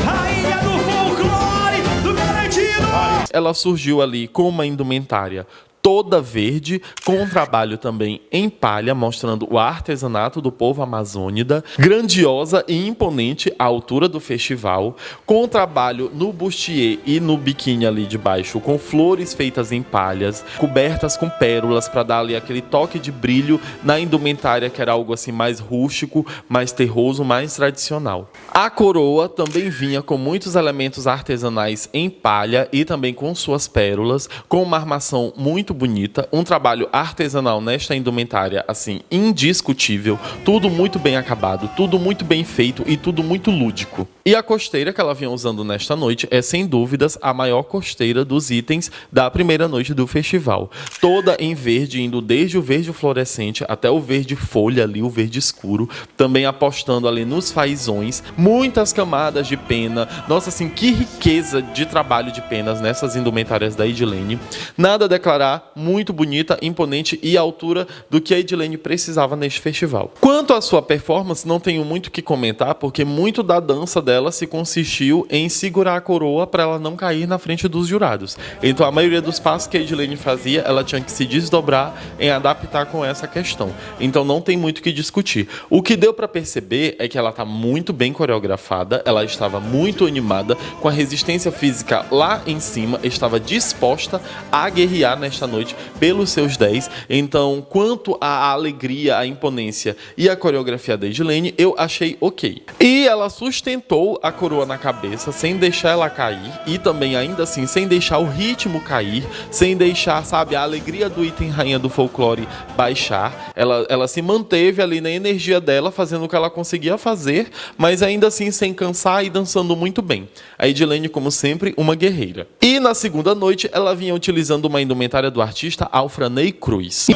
Rainha do Folclore do Garantido. Ela surgiu ali com uma indumentária toda verde, com um trabalho também em palha, mostrando o artesanato do povo amazônida, grandiosa e imponente à altura do festival, com o trabalho no bustier e no biquíni ali de baixo, com flores feitas em palhas, cobertas com pérolas para dar ali aquele toque de brilho na indumentária, que era algo assim mais rústico, mais terroso, mais tradicional. A coroa também vinha com muitos elementos artesanais em palha e também com suas pérolas, com uma armação muito bonita, um trabalho artesanal nesta indumentária, assim, indiscutível, tudo muito bem acabado, tudo muito bem feito e tudo muito lúdico. E a costeira que ela vinha usando nesta noite é, sem dúvidas, a maior costeira dos itens da primeira noite do festival. Toda em verde, indo desde o verde fluorescente até o verde folha ali, o verde escuro, também apostando ali nos fazões, muitas camadas de pena. Nossa, assim, que riqueza de trabalho de penas nessas indumentárias da Edilene. Nada a declarar, estar muito bonita, imponente e à altura do que a Edilene precisava neste festival. Quanto à sua performance, não tenho muito o que comentar, porque muito da dança dela se consistiu em segurar a coroa para ela não cair na frente dos jurados. Então a maioria dos passos que a Edilene fazia, ela tinha que se desdobrar em adaptar com essa questão. Então não tem muito o que discutir. O que deu para perceber é que ela está muito bem coreografada, ela estava muito animada, com a resistência física lá em cima, estava disposta a guerrear nesta noite pelos seus 10. Então, quanto à alegria, à imponência e à coreografia da Edilene, eu achei ok. E ela sustentou a coroa na cabeça, sem deixar ela cair, e também, ainda assim, sem deixar o ritmo cair, sem deixar, sabe, a alegria do item rainha do folclore baixar. Ela se manteve ali na energia dela, fazendo o que ela conseguia fazer, mas ainda assim sem cansar e dançando muito bem. A Edilene, como sempre, uma guerreira. E na segunda noite, ela vinha utilizando uma indumentária do artista Alfranei Cruz.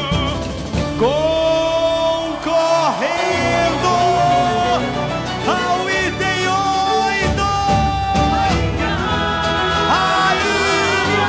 Concorrendo ao item 8, a ilha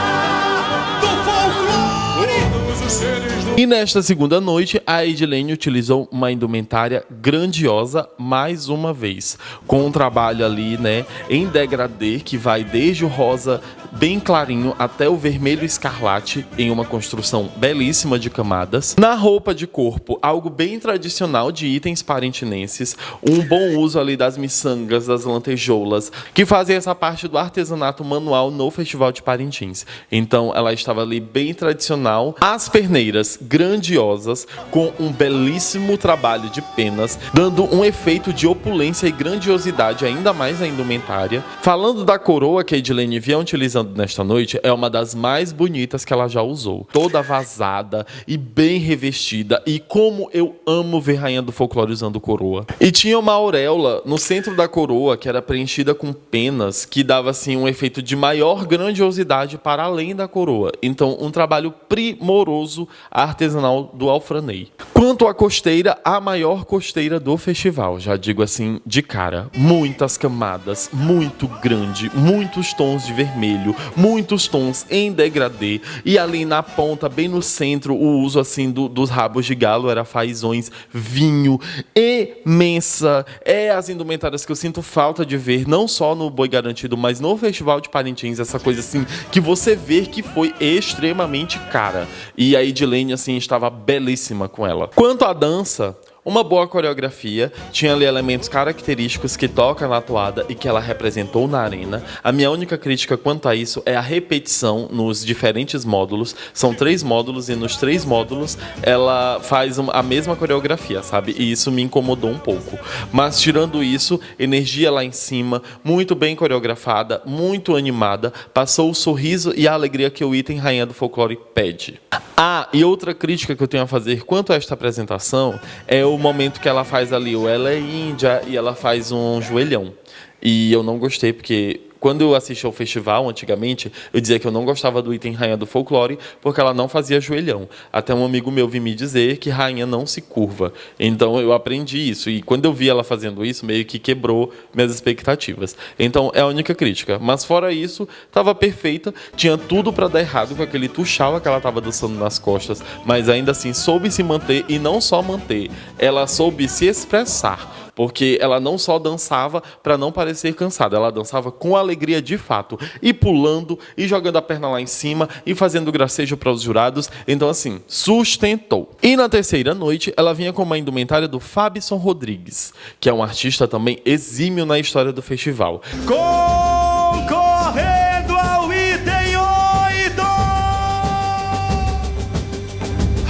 do folclore. Todos os seres do... E nesta segunda noite, a Edilene utilizou uma indumentária grandiosa mais uma vez, com um trabalho ali, né, em degradê, que vai desde o rosa bem clarinho até o vermelho escarlate, em uma construção belíssima de camadas. Na roupa de corpo, algo bem tradicional de itens parintinenses, um bom uso ali das miçangas, das lantejoulas, que fazem essa parte do artesanato manual no Festival de Parintins. Então ela estava ali bem tradicional. As perneiras grandiosas, com um belíssimo trabalho de penas, dando um efeito de opulência e grandiosidade ainda mais à indumentária. Falando da coroa que a Edilene vinha utilizando nesta noite, é uma das mais bonitas que ela já usou. Toda vazada e bem revestida, e como eu amo ver rainha do folclore usando coroa. E tinha uma auréola no centro da coroa que era preenchida com penas, que dava assim um efeito de maior grandiosidade para além da coroa. Então um trabalho primoroso artesanal do Alfranei. Quanto à costeira, a maior costeira do festival, já digo assim de cara, muitas camadas, muito grande, muitos tons de vermelho, muitos tons em degradê, e ali na ponta, bem no centro, o uso assim dos rabos de galo era fazões, vinho, imensa. É as indumentárias que eu sinto falta de ver, não só no Boi Garantido, mas no Festival de Parintins, essa coisa assim, que você vê que foi extremamente cara. E a Edilene, assim, estava belíssima com ela. Quanto à dança, uma boa coreografia, tinha ali elementos característicos que tocam na toada e que ela representou na arena. A minha única crítica quanto a isso é a repetição nos diferentes módulos. São 3 módulos e nos 3 módulos ela faz a mesma coreografia, sabe? E isso me incomodou um pouco. Mas tirando isso, energia lá em cima, muito bem coreografada, muito animada, passou o sorriso e a alegria que o item Rainha do Folclore pede. Ah, e outra crítica que eu tenho a fazer quanto a esta apresentação é o momento que ela faz ali o Ela é Índia e ela faz um joelhão. E eu não gostei porque quando eu assisti ao festival, antigamente, eu dizia que eu não gostava do item Rainha do Folclore porque ela não fazia joelhão. Até um amigo meu veio me dizer que rainha não se curva. Então eu aprendi isso. E quando eu vi ela fazendo isso, meio que quebrou minhas expectativas. Então é a única crítica. Mas fora isso, estava perfeita. Tinha tudo para dar errado com aquele tuxala que ela estava dançando nas costas. Mas ainda assim soube se manter, e não só manter. Ela soube se expressar. Porque ela não só dançava para não parecer cansada, ela dançava com alegria de fato, e pulando, e jogando a perna lá em cima, e fazendo gracejo para os jurados. Então assim, sustentou. E na terceira noite, ela vinha com uma indumentária do Fabson Rodrigues, que é um artista também exímio na história do festival. Concorrendo ao item 8,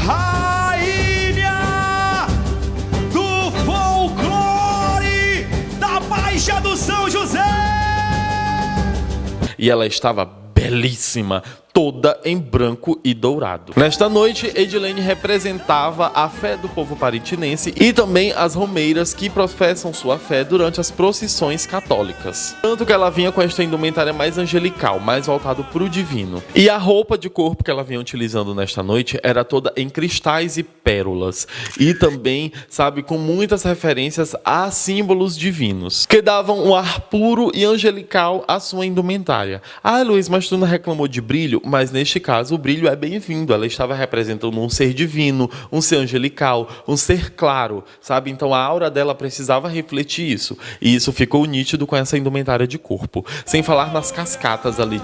rainha do folclore da Baixa do São José. E ela estava belíssima, toda em branco e dourado. Nesta noite, Edilene representava a fé do povo parintinense e também as romeiras que professam sua fé durante as procissões católicas. Tanto que ela vinha com esta indumentária mais angelical, mais voltado para o divino. E a roupa de corpo que ela vinha utilizando nesta noite era toda em cristais e pérolas. E também, sabe, com muitas referências a símbolos divinos, que davam um ar puro e angelical à sua indumentária. Ah, Luiz, mas tu não reclamou de brilho? mas neste caso o brilho é bem-vindo. Ela estava representando um ser divino, um ser angelical, um ser claro, sabe? Então a aura dela precisava refletir isso. E isso ficou nítido com essa indumentária de corpo. Sem falar nas cascatas ali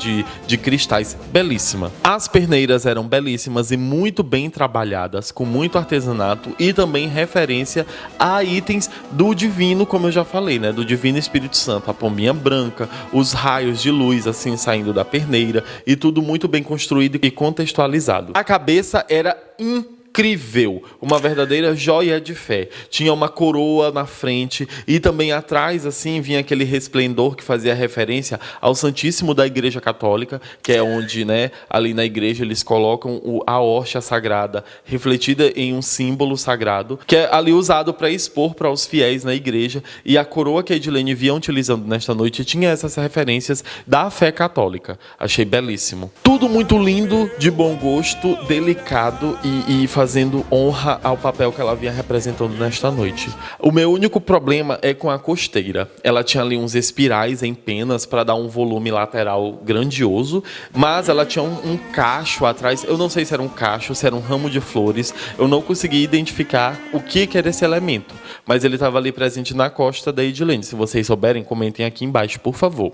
de cristais, belíssima. As perneiras eram belíssimas e muito bem trabalhadas, com muito artesanato e também referência a itens do divino, como eu já falei, né? Do divino Espírito Santo, a pombinha branca, os raios de luz assim saindo da perneira e tudo muito bem construído e contextualizado. A cabeça era incrível, uma verdadeira joia de fé. Tinha uma coroa na frente e também atrás assim vinha aquele resplendor que fazia referência ao Santíssimo da Igreja Católica, que é onde, né, ali na igreja eles colocam a hóstia sagrada refletida em um símbolo sagrado, que é ali usado para expor para os fiéis na igreja, e a coroa que a Edilene vinha utilizando nesta noite tinha essas referências da fé católica. Achei belíssimo. Tudo muito lindo, de bom gosto, delicado e fazendo honra ao papel que ela vinha representando nesta noite. O meu único problema é com a costeira. Ela tinha ali uns espirais em penas para dar um volume lateral grandioso, mas ela tinha um cacho atrás. Eu não sei se era um cacho, se era um ramo de flores. Eu não consegui identificar o que era esse elemento, mas ele estava ali presente na costa da Edilene. Se vocês souberem, comentem aqui embaixo, por favor.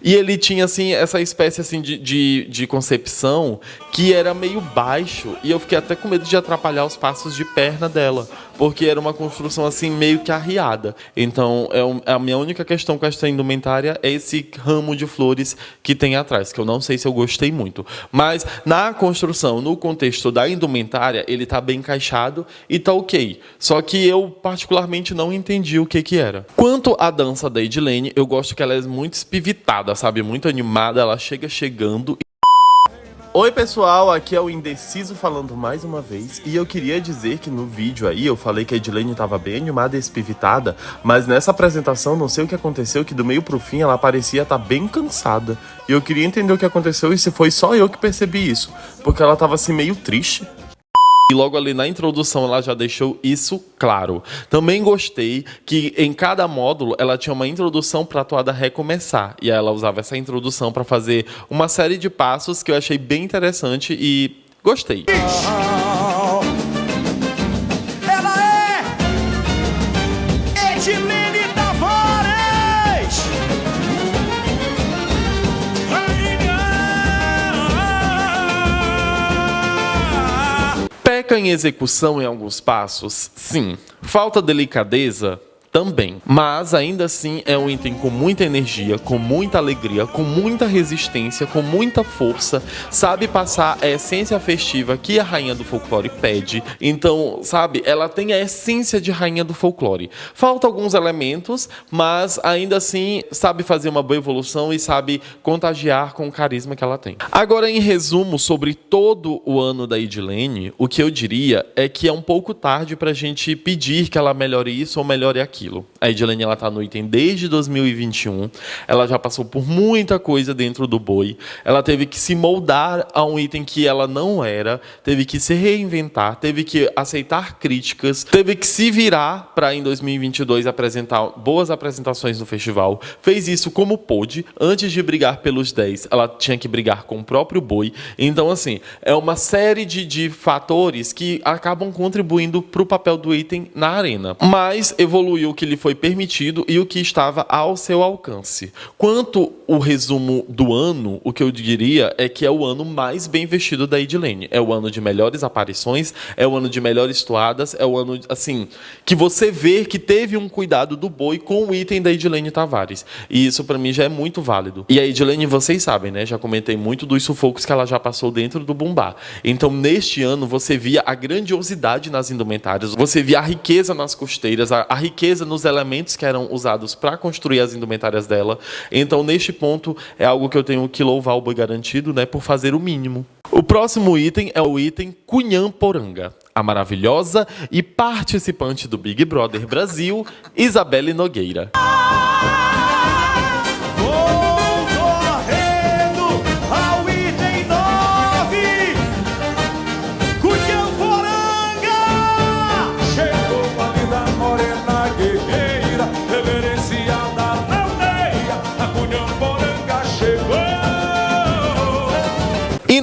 E ele tinha assim essa espécie assim de concepção que era meio baixo, e eu fiquei até com medo de atrapalhar os passos de perna dela, porque era uma construção assim meio que arriada. Então a minha única questão com esta indumentária é esse ramo de flores que tem atrás, que eu não sei se eu gostei muito. Mas na construção, no contexto da indumentária, ele tá bem encaixado e tá ok. Só que eu particularmente não entendi o que era. Quanto à dança da Edilene, eu gosto que ela é muito espivitada, sabe? Muito animada, ela chegando. Oi pessoal, aqui é o Indeciso falando mais uma vez, e eu queria dizer que no vídeo aí eu falei que a Edilene estava bem animada e espivitada, mas nessa apresentação não sei o que aconteceu, que do meio pro fim ela parecia estar bem cansada. E eu queria entender o que aconteceu e se foi só eu que percebi isso, porque ela estava assim meio triste. E logo ali na introdução ela já deixou isso claro. Também gostei que em cada módulo ela tinha uma introdução para a toada recomeçar. E ela usava essa introdução para fazer uma série de passos que eu achei bem interessante e gostei. Ela é Edilene Tavares! Peca em execução em alguns passos? Sim. Falta delicadeza? Também. Mas ainda assim é um item com muita energia, com muita alegria, com muita resistência, com muita força, sabe passar a essência festiva que a rainha do folclore pede. Então, sabe, ela tem a essência de rainha do folclore. Falta alguns elementos, mas ainda assim sabe fazer uma boa evolução e sabe contagiar com o carisma que ela tem. Agora, em resumo, sobre todo o ano da Edilene, o que eu diria é que é um pouco tarde pra gente pedir que ela melhore isso ou melhore aquilo. A Edilene, ela tá no item desde 2021, ela já passou por muita coisa dentro do boi, ela teve que se moldar a um item que ela não era, teve que se reinventar, teve que aceitar críticas, teve que se virar para em 2022 apresentar boas apresentações no festival, fez isso como pôde. Antes de brigar pelos 10, ela tinha que brigar com o próprio boi. Então assim, é uma série de fatores que acabam contribuindo para o papel do item na arena, mas evoluiu o que lhe foi permitido e o que estava ao seu alcance. Quanto o resumo do ano, o que eu diria é que é o ano mais bem vestido da Edilene. É o ano de melhores aparições, é o ano de melhores toadas, é o ano, assim, que você vê que teve um cuidado do boi com o item da Edilene Tavares. E isso para mim já é muito válido. E a Edilene, vocês sabem, né? Já comentei muito dos sufocos que ela já passou dentro do bumbá. Então, neste ano, você via a grandiosidade nas indumentárias, você via a riqueza nas costeiras, a riqueza nos elementos que eram usados para construir as indumentárias dela. Então, neste ponto, é algo que eu tenho que louvar o boi garantido, né, por fazer o mínimo. O próximo item é o item Cunhamporanga. A maravilhosa e participante do Big Brother Brasil, Isabelle Nogueira.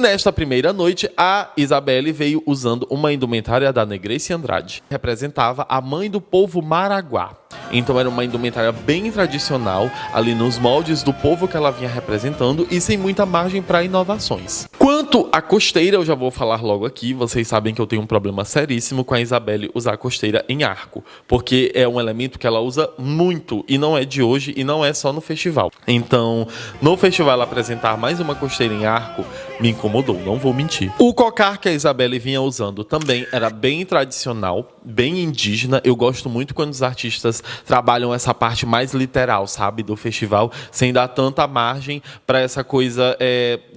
nesta primeira noite, a Isabelle veio usando uma indumentária da Negreice Andrade. Representava a mãe do povo Maraguá. Então era uma indumentária bem tradicional, ali nos moldes do povo que ela vinha representando e sem muita margem para inovações. Quanto à costeira, eu já vou falar logo aqui. Vocês sabem que eu tenho um problema seríssimo com a Isabelle usar a costeira em arco, porque é um elemento que ela usa muito e não é de hoje e não é só no festival. Então, no festival ela apresentar mais uma costeira em arco me incomodou, não vou mentir. O cocar que a Isabelle vinha usando também era bem tradicional, bem indígena. Eu gosto muito quando os artistas trabalham essa parte mais literal, sabe, do festival, sem dar tanta margem para essa coisa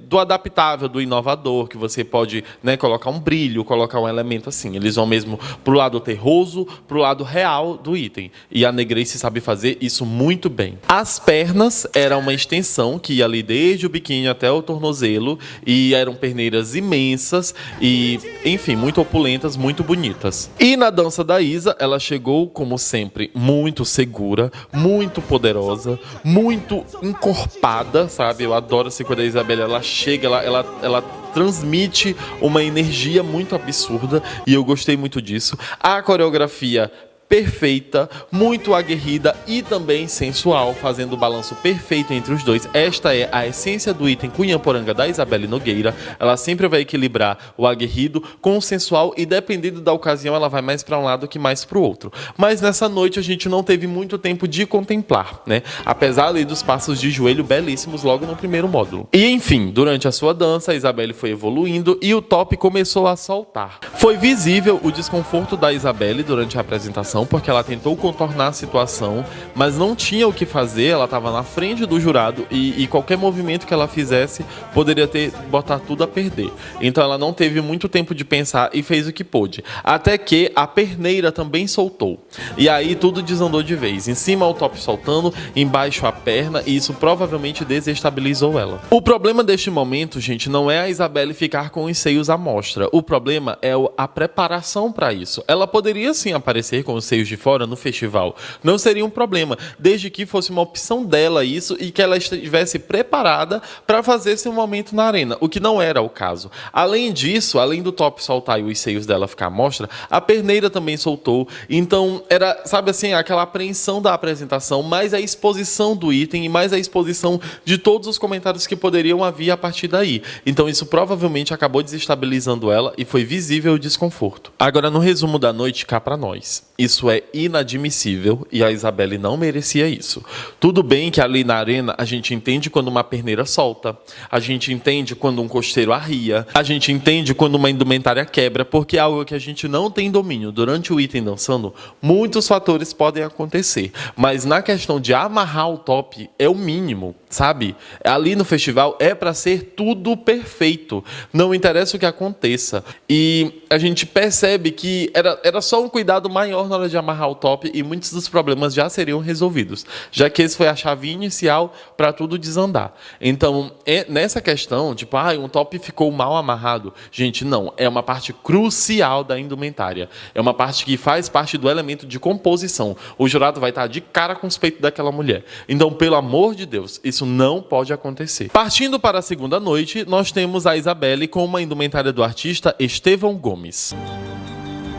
do adaptável, do inovador, que você pode, né, colocar um brilho, colocar um elemento assim. Eles vão mesmo pro lado terroso, pro lado real do item. E a Negreice sabe fazer isso muito bem. As pernas eram uma extensão que ia ali desde o biquíni até o tornozelo e eram perneiras imensas e, enfim, muito opulentas, muito bonitas. E na dança da Isa, ela chegou, como sempre, muito segura, muito poderosa, muito encorpada, sabe? Eu adoro assim quando a Isabelle, ela chega, ela transmite uma energia muito absurda e eu gostei muito disso. A coreografia perfeita, muito aguerrida e também sensual, fazendo o balanço perfeito entre os dois. Esta é a essência do item Cunhaporanga da Isabelle Nogueira. Ela sempre vai equilibrar o aguerrido com o sensual e, dependendo da ocasião, ela vai mais para um lado que mais para o outro. Mas nessa noite a gente não teve muito tempo de contemplar, né? Apesar ali dos passos de joelho belíssimos logo no primeiro módulo. E enfim, durante a sua dança, a Isabelle foi evoluindo e o top começou a soltar. Foi visível o desconforto da Isabelle durante a apresentação, porque ela tentou contornar a situação, mas não tinha o que fazer. Ela estava na frente do jurado e qualquer movimento que ela fizesse poderia botar tudo a perder. Então ela não teve muito tempo de pensar e fez o que pôde. Até que a perneira também soltou. E aí tudo desandou de vez. Em cima o top soltando, embaixo a perna, e isso provavelmente desestabilizou ela. O problema deste momento, gente, não é a Isabelle ficar com os seios à mostra. O problema é a preparação para isso. Ela poderia sim aparecer com os seios de fora no festival. Não seria um problema, desde que fosse uma opção dela isso e que ela estivesse preparada para fazer esse momento na arena, o que não era o caso. Além disso, além do top soltar e os seios dela ficar à mostra, a perneira também soltou. Então era, sabe assim, aquela apreensão da apresentação, mais a exposição do item e mais a exposição de todos os comentários que poderiam haver a partir daí. Então isso provavelmente acabou desestabilizando ela e foi visível o desconforto. Agora, no resumo da noite, cá pra nós. Isso é inadmissível e a Isabelle não merecia isso. Tudo bem que ali na arena a gente entende quando uma perneira solta, a gente entende quando um costeiro arria, a gente entende quando uma indumentária quebra, porque é algo que a gente não tem domínio. Durante o item dançando, muitos fatores podem acontecer, mas na questão de amarrar o top é o mínimo, sabe? Ali no festival é para ser tudo perfeito, não interessa o que aconteça. E a gente percebe que era só um cuidado maior na hora de amarrar o top e muitos dos problemas já seriam resolvidos, já que esse foi a chave inicial para tudo desandar. Então, nessa questão, tipo, um top ficou mal amarrado, gente, não, é uma parte crucial da indumentária, é uma parte que faz parte do elemento de composição. O jurado vai estar de cara com os peitos daquela mulher. Então, pelo amor de Deus, isso não pode acontecer. Partindo para a segunda noite, nós temos a Isabelle com uma indumentária do artista Estevão Gomes.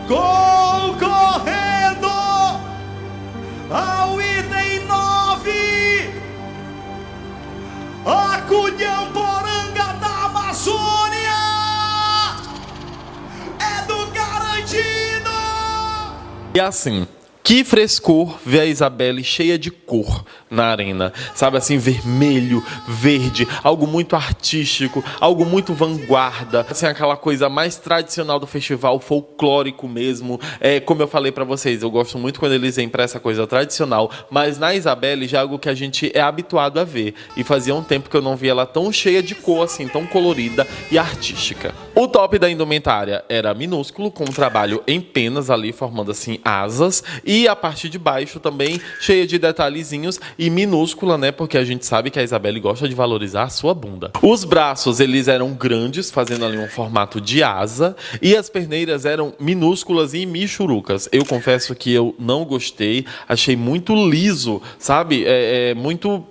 Concorrendo ao item 9, a Cunhaporanga da Amazônia é do garantido. E assim, que frescor ver a Isabelle cheia de cor na arena, sabe assim, vermelho, verde, algo muito artístico, algo muito vanguarda, assim, aquela coisa mais tradicional do festival, folclórico mesmo. Como eu falei pra vocês, eu gosto muito quando eles vêm pra essa coisa tradicional, mas na Isabelle já é algo que a gente é habituado a ver, e fazia um tempo que eu não via ela tão cheia de cor, assim, tão colorida e artística. O top da indumentária era minúsculo, com um trabalho em penas ali, formando assim asas, e a parte de baixo também cheia de detalhezinhos e minúscula, né? Porque a gente sabe que a Isabelle gosta de valorizar a sua bunda. Os braços, eles eram grandes, fazendo ali um formato de asa, e as perneiras eram minúsculas e michurucas. Eu confesso que eu não gostei, achei muito liso, sabe? Muito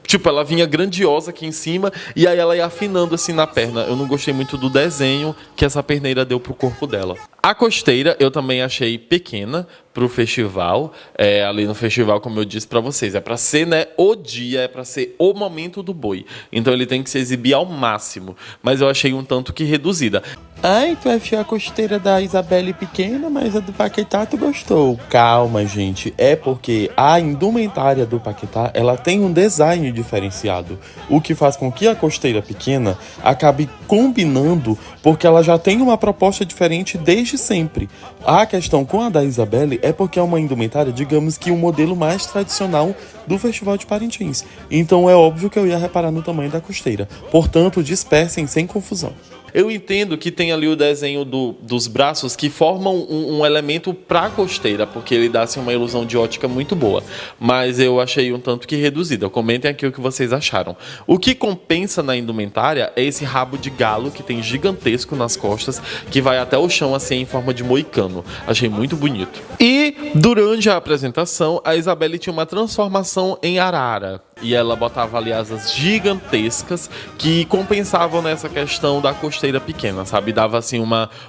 Tipo, ela vinha grandiosa aqui em cima e aí ela ia afinando assim na perna. Eu não gostei muito do desenho que essa perneira deu pro corpo dela. A costeira eu também achei pequena pro festival. Ali no festival, como eu disse pra vocês, é pra ser, né, o dia, é pra ser o momento do boi. Então ele tem que se exibir ao máximo. Mas eu achei um tanto que reduzida. Ai, tu achou a costeira da Isabelle pequena, mas a do Paquetá tu gostou. Calma, gente. É porque a indumentária do Paquetá, ela tem um design diferenciado. O que faz com que a costeira pequena acabe combinando, porque ela já tem uma proposta diferente desde sempre. A questão com a da Isabelle é porque é uma indumentária, digamos que um modelo mais tradicional do Festival de Parintins. Então é óbvio que eu ia reparar no tamanho da costeira. Portanto, dispersem sem confusão. Eu entendo que tem ali o desenho dos braços que formam um elemento para a costeira, porque ele dá assim, uma ilusão de ótica muito boa. Mas eu achei um tanto que reduzida. Comentem aqui o que vocês acharam. O que compensa na indumentária é esse rabo de galo que tem gigantesco nas costas, que vai até o chão assim em forma de moicano. Achei muito bonito. E durante a apresentação, a Isabelle tinha uma transformação em arara. E ela botava ali asas gigantescas que compensavam nessa questão da costeira pequena, sabe? Dava assim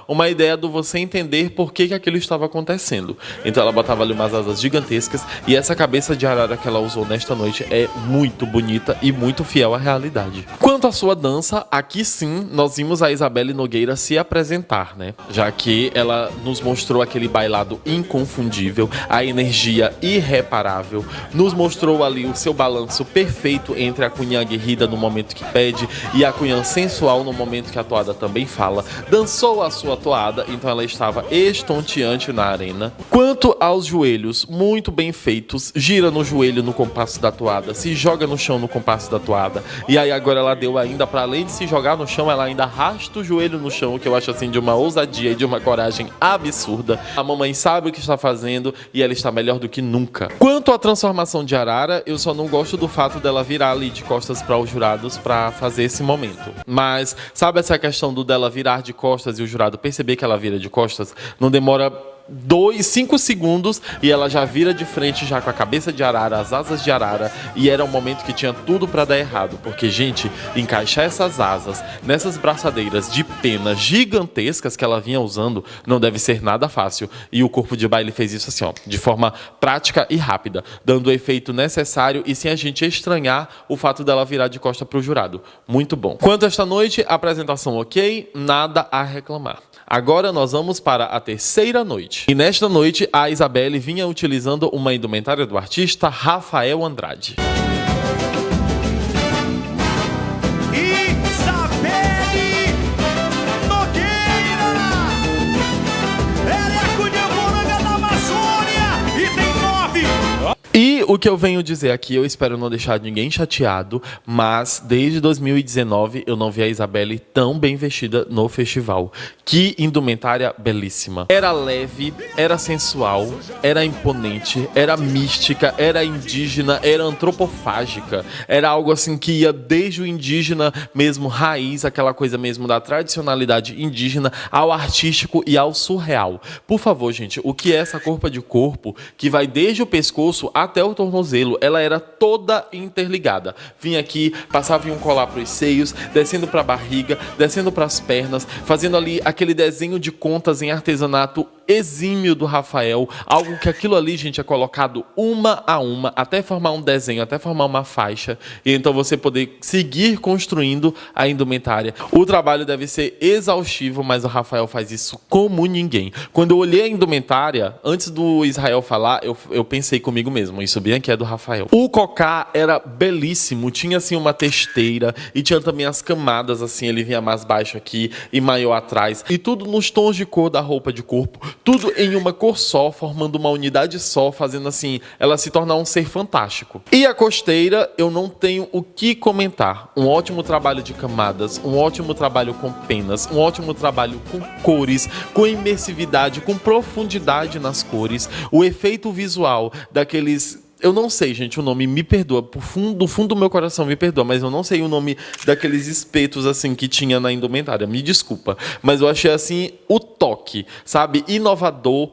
uma ideia do você entender por que aquilo estava acontecendo. Então ela botava ali umas asas gigantescas e essa cabeça de arara que ela usou nesta noite é muito bonita e muito fiel à realidade. Quanto à sua dança, aqui sim nós vimos a Isabelle Nogueira se apresentar, né? Já que ela nos mostrou aquele bailado inconfundível, a energia irreparável, nos mostrou ali o seu balanço perfeito entre a cunhã aguerrida no momento que pede e a cunhã sensual no momento que a toada também fala. Dançou a sua toada, então ela estava estonteante na arena. Quanto aos joelhos, muito bem feitos, gira no joelho no compasso da toada, se joga no chão no compasso da toada, e aí agora ela deu ainda, para além de se jogar no chão, ela ainda arrasta o joelho no chão, o que eu acho assim de uma ousadia e de uma coragem absurda. A mamãe sabe o que está fazendo e ela está melhor do que nunca. Quanto à transformação de arara, eu só não gosto do fato dela virar ali de costas para os jurados para fazer esse momento. Mas sabe essa questão dela virar de costas e o jurado perceber que ela vira de costas? Não demora 5 segundos e ela já vira de frente já com a cabeça de arara, as asas de arara, e era um momento que tinha tudo pra dar errado, porque, gente, encaixar essas asas nessas braçadeiras de pena gigantescas que ela vinha usando não deve ser nada fácil, e o corpo de baile fez isso assim, ó, de forma prática e rápida, dando o efeito necessário e sem a gente estranhar o fato dela virar de costa pro jurado. Muito bom. Quanto a esta noite, apresentação ok, nada a reclamar. Agora nós vamos para a terceira noite. E nesta noite, a Isabelle vinha utilizando uma indumentária do artista Rafael Andrade. Isabelle Nogueira! Ela é a cunhã poranga da Amazônia e tem 9! E o que eu venho dizer aqui, eu espero não deixar ninguém chateado, mas desde 2019 eu não vi a Isabelle tão bem vestida no festival. Que indumentária belíssima. Era leve, era sensual, era imponente, era mística, era indígena, era antropofágica. Era algo assim que ia desde o indígena mesmo, raiz, aquela coisa mesmo da tradicionalidade indígena, ao artístico e ao surreal. Por favor, gente, o que é essa corpa de corpo que vai desde o pescoço até o tornozelo? Ela era toda interligada. Vinha aqui, passava em um colar para os seios, descendo para a barriga, descendo para as pernas, fazendo ali aquele desenho de contas em artesanato exímio do Rafael, algo que aquilo ali, gente, é colocado uma a uma, até formar um desenho, até formar uma faixa, e então você poder seguir construindo a indumentária. O trabalho deve ser exaustivo, mas o Rafael faz isso como ninguém. Quando eu olhei a indumentária, antes do Israel falar, eu pensei comigo mesmo, isso bem aqui é do Rafael. O cocá era belíssimo, tinha assim uma testeira, e tinha também as camadas, assim, ele vinha mais baixo aqui e maior atrás, e tudo nos tons de cor da roupa de corpo, tudo em uma cor só, formando uma unidade só, fazendo assim, ela se tornar um ser fantástico. E a costeira, eu não tenho o que comentar. Um ótimo trabalho de camadas, um ótimo trabalho com penas, um ótimo trabalho com cores, com imersividade, com profundidade nas cores, o efeito visual daqueles... Eu não sei, gente, o nome, me perdoa, do fundo do meu coração, me perdoa, mas eu não sei o nome daqueles espetos, assim, que tinha na indumentária, me desculpa. Mas eu achei, assim, o toque, sabe? Inovador,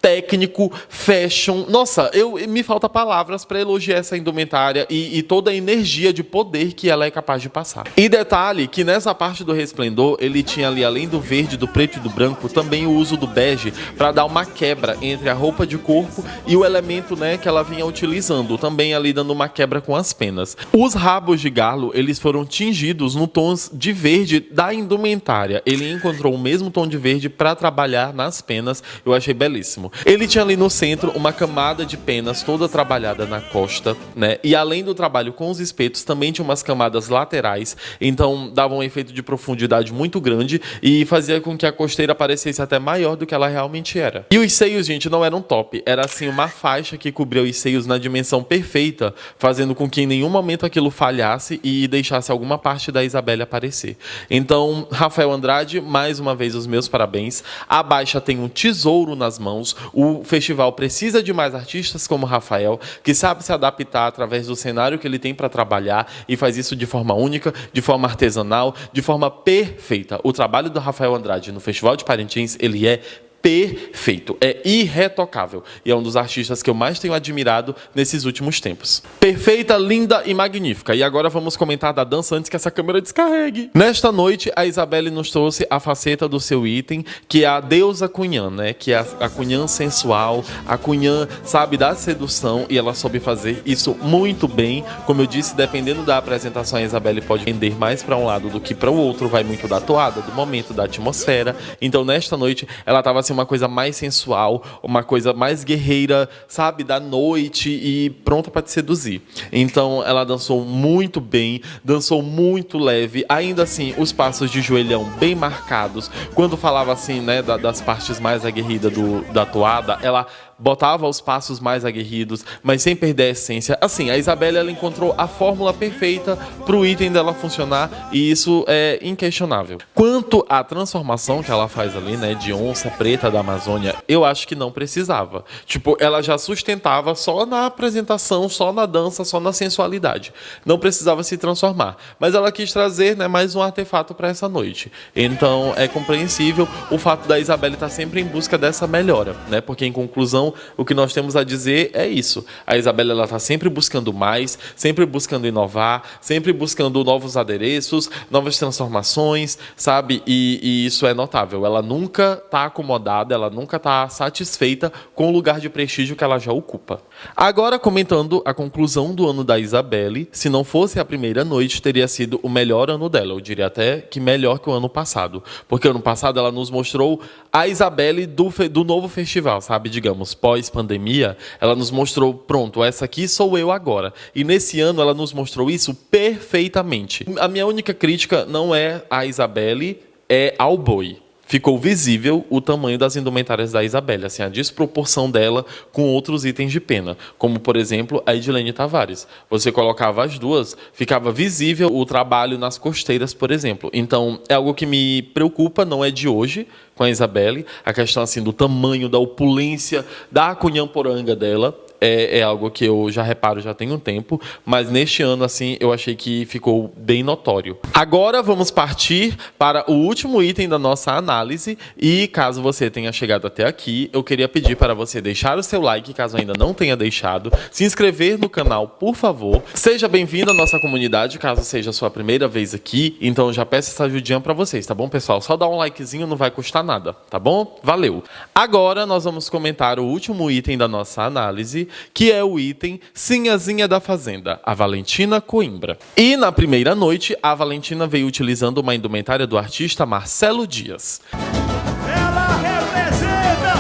técnico, fashion. Nossa, me falta palavras para elogiar essa indumentária e toda a energia de poder que ela é capaz de passar. E detalhe que nessa parte do resplendor, ele tinha ali, além do verde, do preto e do branco, também o uso do bege para dar uma quebra entre a roupa de corpo e o elemento, né, que ela vinha utilizando, também ali dando uma quebra com as penas. Os rabos de galo, eles foram tingidos no tons de verde da indumentária. Ele encontrou o mesmo tom de verde para trabalhar nas penas. Eu achei belíssimo. Ele tinha ali no centro uma camada de penas toda trabalhada na costa, né? E além do trabalho com os espetos, também tinha umas camadas laterais, então dava um efeito de profundidade muito grande e fazia com que a costeira parecesse até maior do que ela realmente era. E os seios, gente, não eram top. Era assim uma faixa que cobria os seios na dimensão perfeita, fazendo com que em nenhum momento aquilo falhasse e deixasse alguma parte da Isabelle aparecer. Então, Rafael Andrade, mais uma vez os meus parabéns. A Baixa tem um tesouro nas mãos. O festival precisa de mais artistas como Rafael, que sabe se adaptar através do cenário que ele tem para trabalhar e faz isso de forma única, de forma artesanal, de forma perfeita. O trabalho do Rafael Andrade no Festival de Parintins, ele é perfeito, é irretocável e é um dos artistas que eu mais tenho admirado nesses últimos tempos. Perfeita, linda e magnífica. E agora vamos comentar da dança antes que essa câmera descarregue. Nesta noite, a Isabelle nos trouxe a faceta do seu item, que é a deusa Cunhã, né? Que é a Cunhã sensual, a Cunhã, sabe, da sedução, e ela soube fazer isso muito bem. Como eu disse, dependendo da apresentação, a Isabelle pode vender mais para um lado do que para o outro, vai muito da toada, do momento, da atmosfera. Então, nesta noite, ela estava uma coisa mais sensual, uma coisa mais guerreira, sabe, da noite e pronta para te seduzir. Então ela dançou muito bem, dançou muito leve, ainda assim os passos de joelhão bem marcados. Quando falava assim, né, das partes mais aguerridas da toada, ela botava os passos mais aguerridos, mas sem perder a essência. Assim, a Isabelle, ela encontrou a fórmula perfeita para o item dela funcionar e isso é inquestionável. Quanto à transformação que ela faz ali, né, de onça preta da Amazônia, eu acho que não precisava. Tipo, ela já sustentava só na apresentação, só na dança, só na sensualidade. Não precisava se transformar. Mas ela quis trazer, né, mais um artefato para essa noite. Então, é compreensível o fato da Isabelle estar sempre em busca dessa melhora, né? Porque, em conclusão, o que nós temos a dizer é isso. A Isabelle, ela está sempre buscando mais, sempre buscando inovar, sempre buscando novos adereços, novas transformações, sabe? E isso é notável. Ela nunca está acomodada, ela nunca está satisfeita com o lugar de prestígio que ela já ocupa. Agora, comentando a conclusão do ano da Isabelle, se não fosse a primeira noite, teria sido o melhor ano dela. Eu diria até que melhor que o ano passado. Porque o ano passado ela nos mostrou a Isabelle do novo festival, sabe? Digamos, pós-pandemia, ela nos mostrou, pronto, essa aqui sou eu agora. E nesse ano ela nos mostrou isso perfeitamente. A minha única crítica não é a Isabelle, é ao boi. Ficou visível o tamanho das indumentárias da Isabelle, assim, a desproporção dela com outros itens de pena, como, por exemplo, a Edilene Tavares. Você colocava as duas, ficava visível o trabalho nas costeiras, por exemplo. Então, é algo que me preocupa, não é de hoje, com a Isabelle, a questão assim do tamanho, da opulência, da cunhamporanga dela. É algo que eu já reparo já tem um tempo, mas neste ano assim eu achei que ficou bem notório. Agora vamos partir para o último item da nossa análise e caso você tenha chegado até aqui, eu queria pedir para você deixar o seu like, caso ainda não tenha deixado, se inscrever no canal, por favor. Seja bem-vindo à nossa comunidade, caso seja a sua primeira vez aqui, então eu já peço essa ajudinha para vocês, tá bom, pessoal? Só dar um likezinho não vai custar nada, tá bom? Valeu! Agora nós vamos comentar o último item da nossa análise, que é o item Sinhazinha da Fazenda, a Valentina Coimbra. E na primeira noite, a Valentina veio utilizando uma indumentária do artista Marcelo Dias. Ela representa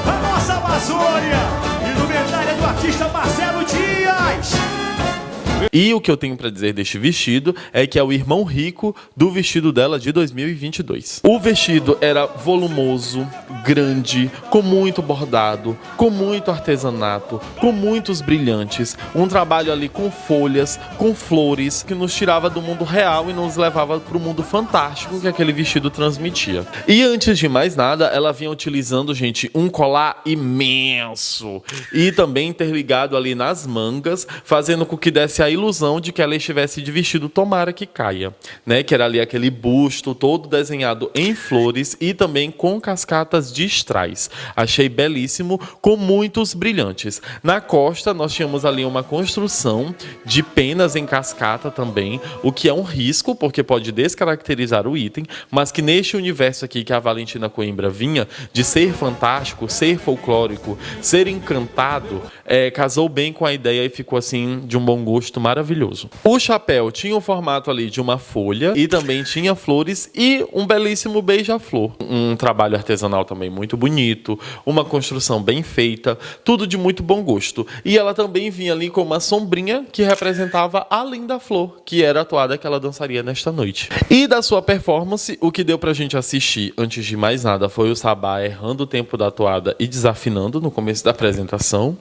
a nossa Amazônia, indumentária do artista Marcelo Dias. E o que eu tenho para dizer deste vestido é que é o irmão rico do vestido dela de 2022. O vestido era volumoso, grande, com muito bordado, com muito artesanato, com muitos brilhantes, um trabalho ali com folhas, com flores, que nos tirava do mundo real e nos levava para o mundo fantástico que aquele vestido transmitia. E antes de mais nada, ela vinha utilizando, gente, um colar imenso e também interligado ali nas mangas, fazendo com que desse a a ilusão de que ela estivesse de vestido tomara que caia, né? Que era ali aquele busto todo desenhado em flores e também com cascatas de strass. Achei belíssimo, com muitos brilhantes. Na costa nós tínhamos ali uma construção de penas em cascata também, o que é um risco, porque pode descaracterizar o item, mas que neste universo aqui que a Valentina Coimbra vinha, de ser fantástico, ser folclórico, ser encantado, casou bem com a ideia e ficou assim de um bom gosto maravilhoso. O chapéu tinha o formato ali de uma folha e também tinha flores e um belíssimo beija-flor. Um trabalho artesanal também muito bonito, uma construção bem feita, tudo de muito bom gosto. E ela também vinha ali com uma sombrinha que representava a linda flor, que era a toada que ela dançaria nesta noite. E da sua performance, o que deu pra gente assistir, antes de mais nada, foi o Sabá errando o tempo da toada e desafinando no começo da apresentação.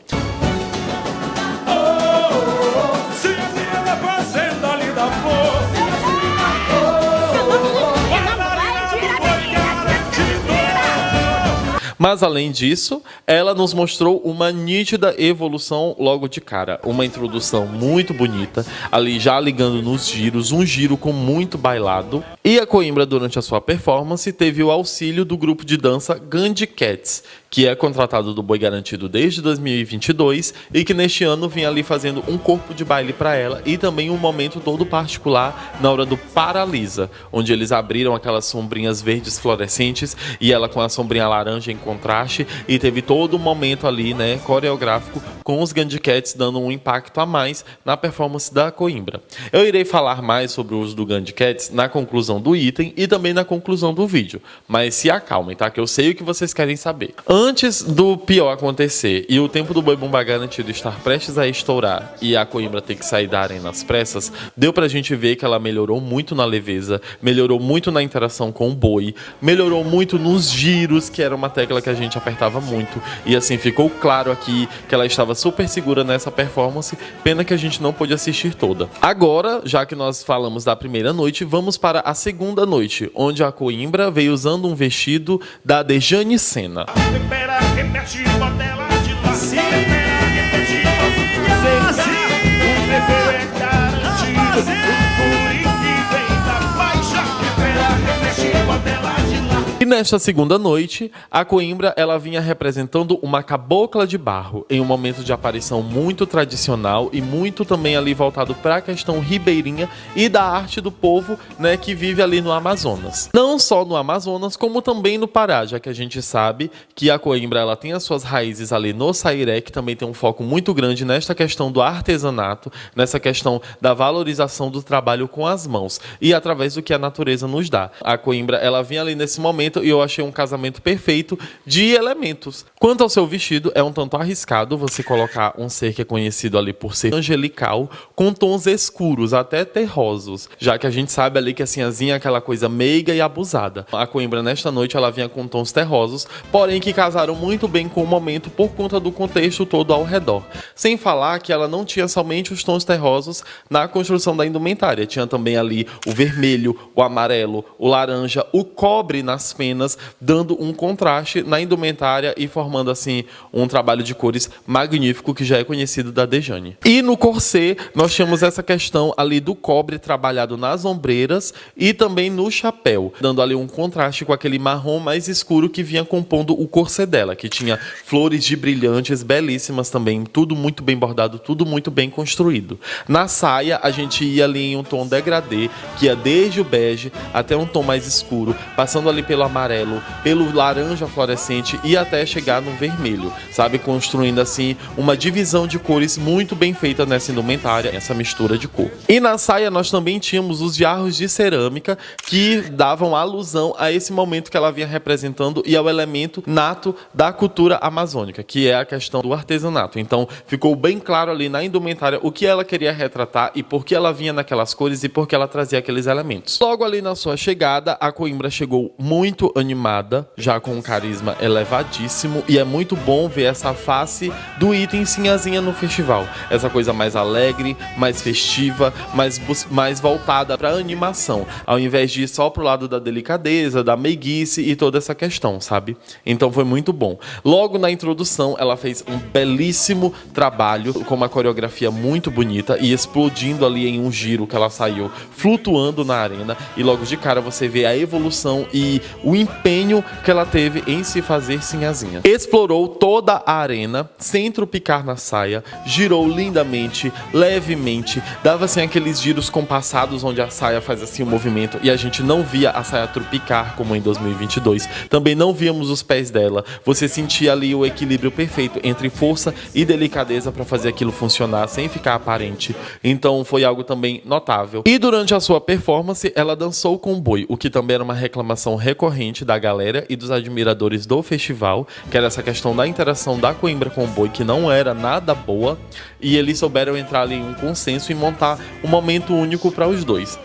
Mas, além disso, ela nos mostrou uma nítida evolução logo de cara. Uma introdução muito bonita, ali já ligando nos giros, um giro com muito bailado. E a Coimbra, durante a sua performance, teve o auxílio do grupo de dança Gandhi Cats, que é contratado do Boi Garantido desde 2022 e que neste ano vinha ali fazendo um corpo de baile para ela e também um momento todo particular na hora do Paralisa, onde eles abriram aquelas sombrinhas verdes fluorescentes e ela com a sombrinha laranja em contraste, e teve todo um momento ali, né, coreográfico, com os Gandhi Cats dando um impacto a mais na performance da Coimbra. Eu irei falar mais sobre o uso do Gandhi Cats na conclusão do item e também na conclusão do vídeo, mas se acalmem, tá? Que eu sei o que vocês querem saber. Antes do pior acontecer e o tempo do Boi Bumbá Garantido estar prestes a estourar e a Coimbra ter que sair da arena às pressas, deu pra gente ver que ela melhorou muito na leveza, melhorou muito na interação com o boi, melhorou muito nos giros, que era uma tecla que a gente apertava muito, e assim ficou claro aqui que ela estava super segura nessa performance, pena que a gente não pôde assistir toda. Agora, já que nós falamos da primeira noite, vamos para a segunda noite, onde a Coimbra veio usando um vestido da Dejane Sena. E nesta segunda noite, a Coimbra ela vinha representando uma cabocla de barro em um momento de aparição muito tradicional e muito também ali voltado para a questão ribeirinha e da arte do povo, né, que vive ali no Amazonas. Não só no Amazonas, como também no Pará, já que a gente sabe que a Coimbra ela tem as suas raízes ali no Sairé, que também tem um foco muito grande nesta questão do artesanato, nessa questão da valorização do trabalho com as mãos e através do que a natureza nos dá. A Coimbra ela vinha ali nesse momento e eu achei um casamento perfeito de elementos. Quanto ao seu vestido, é um tanto arriscado você colocar um ser que é conhecido ali por ser angelical com tons escuros, até terrosos, já que a gente sabe ali que a sinhazinha é aquela coisa meiga e abusada. A Coimbra nesta noite ela vinha com tons terrosos, porém que casaram muito bem com o momento por conta do contexto todo ao redor. Sem falar que ela não tinha somente os tons terrosos na construção da indumentária, tinha também ali o vermelho, o amarelo, o laranja, o cobre nas penas, dando um contraste na indumentária e formando assim um trabalho de cores magnífico que já é conhecido da Dejane. E no corset nós tínhamos essa questão ali do cobre trabalhado nas ombreiras e também no chapéu, dando ali um contraste com aquele marrom mais escuro que vinha compondo o corset dela, que tinha flores de brilhantes belíssimas também, tudo muito bem bordado, tudo muito bem construído. Na saia a gente ia ali em um tom degradê, que ia desde o bege até um tom mais escuro, passando ali pelo amarelo, pelo laranja fluorescente e até chegar no vermelho, sabe? Construindo assim uma divisão de cores muito bem feita nessa indumentária, essa mistura de cor. E na saia nós também tínhamos os jarros de cerâmica que davam alusão a esse momento que ela vinha representando e ao elemento nato da cultura amazônica, que é a questão do artesanato. Então ficou bem claro ali na indumentária o que ela queria retratar e por que ela vinha naquelas cores e por que ela trazia aqueles elementos. Logo ali na sua chegada, a Coimbra chegou muito muito animada, já com um carisma elevadíssimo, e é muito bom ver essa face do item Sinhazinha no festival. Essa coisa mais alegre, mais festiva, mais voltada para animação, ao invés de ir só pro lado da delicadeza, da meiguice e toda essa questão, sabe? Então foi muito bom. Logo na introdução, ela fez um belíssimo trabalho com uma coreografia muito bonita e explodindo ali em um giro que ela saiu flutuando na arena, e logo de cara você vê a evolução e o empenho que ela teve em se fazer Sinhazinha. Explorou toda a arena sem trupicar na saia, girou lindamente, levemente, dava assim aqueles giros compassados onde a saia faz assim o movimento e a gente não via a saia trupicar como em 2022. Também não víamos os pés dela. Você sentia ali o equilíbrio perfeito entre força e delicadeza para fazer aquilo funcionar sem ficar aparente. Então foi algo também notável. E durante a sua performance, ela dançou com o boi, o que também era uma reclamação recorrente da galera e dos admiradores do festival, que era essa questão da interação da Coimbra com o boi, que não era nada boa, e eles souberam entrar ali em um consenso e montar um momento único para os dois.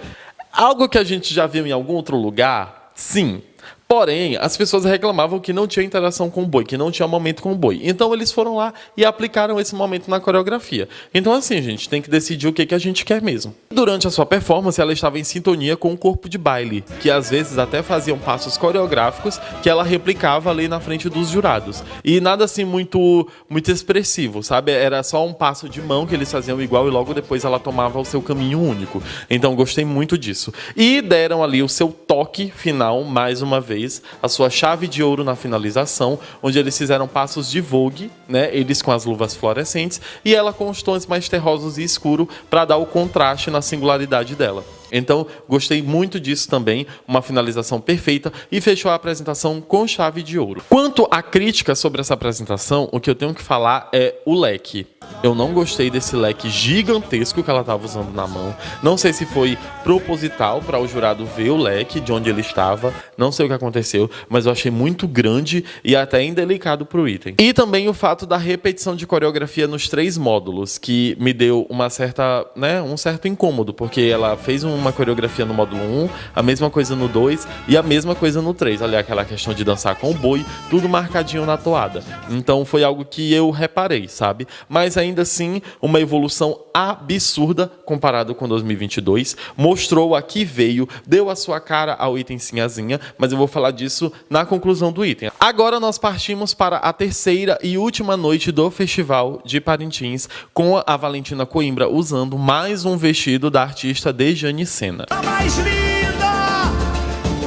Algo que a gente já viu em algum outro lugar? Sim. Porém, as pessoas reclamavam que não tinha interação com o boi, que não tinha momento com o boi. Então eles foram lá e aplicaram esse momento na coreografia. Então assim, gente, tem que decidir o que a gente quer mesmo. Durante a sua performance, ela estava em sintonia com o corpo de baile, que às vezes até faziam passos coreográficos que ela replicava ali na frente dos jurados. E nada assim muito expressivo, sabe? Era só um passo de mão que eles faziam igual e logo depois ela tomava o seu caminho único. Então gostei muito disso. E deram ali o seu toque final, mais uma vez, a sua chave de ouro na finalização, onde eles fizeram passos de vogue, né? Eles com as luvas fluorescentes e ela com os tons mais terrosos e escuro para dar o contraste na singularidade dela. Então, gostei muito disso também, uma finalização perfeita e fechou a apresentação com chave de ouro. Quanto à crítica sobre essa apresentação, o que eu tenho que falar é o leque. Eu não gostei desse leque gigantesco que ela estava usando na mão. Não sei se foi proposital para o jurado ver o leque de onde ele estava, não sei o que aconteceu, mas eu achei muito grande e até indelicado para o item. E também o fato da repetição de coreografia nos 3 módulos, que me deu uma certa, um certo incômodo, porque ela fez uma coreografia no módulo 1, a mesma coisa no 2 e a mesma coisa no 3. Olha aquela questão de dançar com o boi, tudo marcadinho na toada. Então foi algo que eu reparei, sabe? Mas ainda assim, uma evolução absurda comparado com 2022. Mostrou a que veio, deu a sua cara ao item Sinhazinha, mas eu vou falar disso na conclusão do item. Agora nós partimos para a terceira e última noite do Festival de Parintins, com a Valentina Coimbra usando mais um vestido da artista Dejane Sena. A mais linda,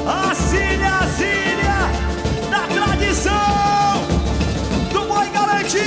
a Sinhazinha da tradição do boi garantido.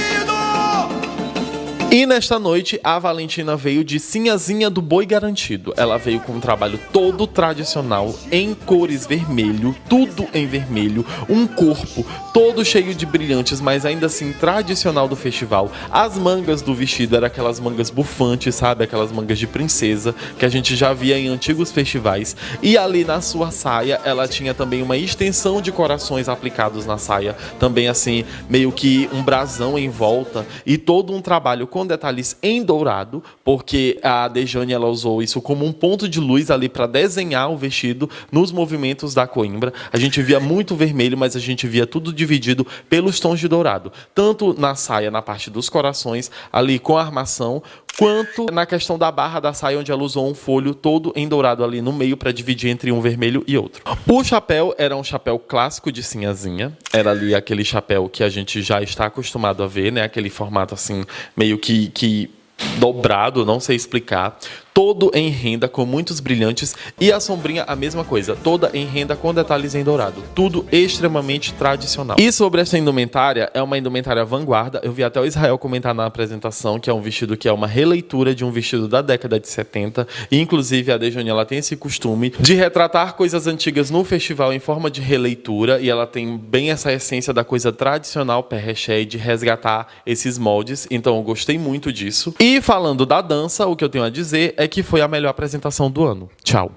E nesta noite, a Valentina veio de Sinhazinha do Boi Garantido. Ela veio com um trabalho todo tradicional, em cores vermelho, tudo em vermelho, um corpo todo cheio de brilhantes, mas ainda assim tradicional do festival. As mangas do vestido eram aquelas mangas bufantes, sabe? Aquelas mangas de princesa, que a gente já via em antigos festivais. E ali na sua saia, ela tinha também uma extensão de corações aplicados na saia. Também assim, meio que um brasão em volta e todo um trabalho com detalhes em dourado, porque a Dejane ela usou isso como um ponto de luz ali para desenhar o vestido nos movimentos da Coimbra. A gente via muito vermelho, mas a gente via tudo dividido pelos tons de dourado, tanto na saia, na parte dos corações, ali com a armação, quanto na questão da barra da saia, onde ela usou um folho todo em dourado ali no meio para dividir entre um vermelho e outro. O chapéu era um chapéu clássico de Sinhazinha, era ali aquele chapéu que a gente já está acostumado a ver, né? Aquele formato assim, meio que dobrado, não sei explicar. Todo em renda, com muitos brilhantes, e a sombrinha a mesma coisa, toda em renda com detalhes em dourado. Tudo extremamente tradicional. E sobre essa indumentária, é uma indumentária vanguarda. Eu vi até o Israel comentar na apresentação que é um vestido que é uma releitura de um vestido da década de 70. E, inclusive, a Dejane, ela tem esse costume de retratar coisas antigas no festival em forma de releitura, e ela tem bem essa essência da coisa tradicional pé-reché, de resgatar esses moldes. Então, eu gostei muito disso. E falando da dança, o que eu tenho a dizer é que foi a melhor apresentação do ano. Tchau.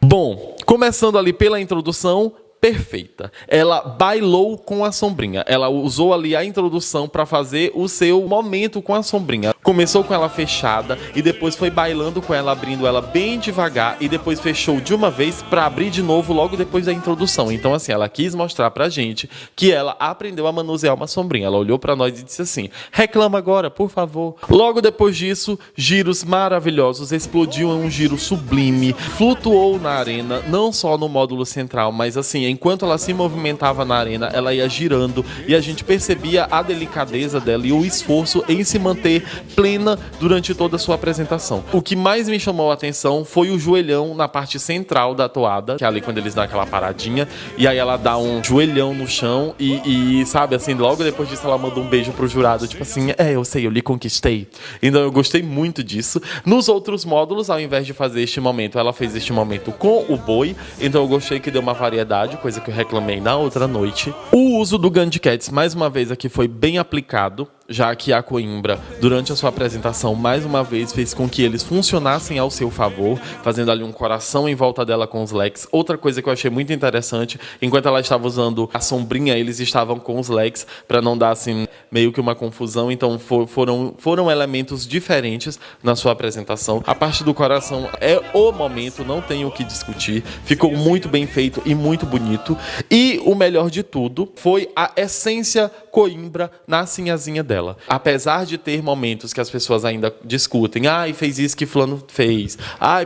Bom, começando ali pela introdução, perfeita. Ela bailou com a sombrinha. Ela usou ali a introdução para fazer o seu momento com a sombrinha. Começou com ela fechada e depois foi bailando com ela, abrindo ela bem devagar e depois fechou de uma vez para abrir de novo logo depois da introdução. Então assim, ela quis mostrar pra gente que ela aprendeu a manusear uma sombrinha. Ela olhou pra nós e disse assim: reclama agora, por favor. Logo depois disso, giros maravilhosos, explodiu em um giro sublime, flutuou na arena, não só no módulo central, mas assim, enquanto ela se movimentava na arena, ela ia girando e a gente percebia a delicadeza dela e o esforço em se manter plena durante toda a sua apresentação. O que mais me chamou a atenção foi o joelhão na parte central da toada, que é ali quando eles dão aquela paradinha, e aí ela dá um joelhão no chão e sabe, assim, logo depois disso ela manda um beijo pro jurado, tipo assim, eu sei, eu lhe conquistei. Então eu gostei muito disso. Nos outros módulos, ao invés de fazer este momento, ela fez este momento com o boi, então eu gostei que deu uma variedade, coisa que eu reclamei na outra noite. O uso do Gun de Cats, mais uma vez aqui, foi bem aplicado, já que a Coimbra, durante a sua apresentação, mais uma vez fez com que eles funcionassem ao seu favor, fazendo ali um coração em volta dela com os leques. Outra coisa que eu achei muito interessante, enquanto ela estava usando a sombrinha, eles estavam com os leques, para não dar assim meio que uma confusão, então foram elementos diferentes na sua apresentação. A parte do coração é o momento, não tem o que discutir, ficou muito bem feito e muito bonito, e o melhor de tudo foi a essência Coimbra na sinhazinha dela. Apesar de ter momentos que as pessoas ainda discutem, fez isso que fulano fez,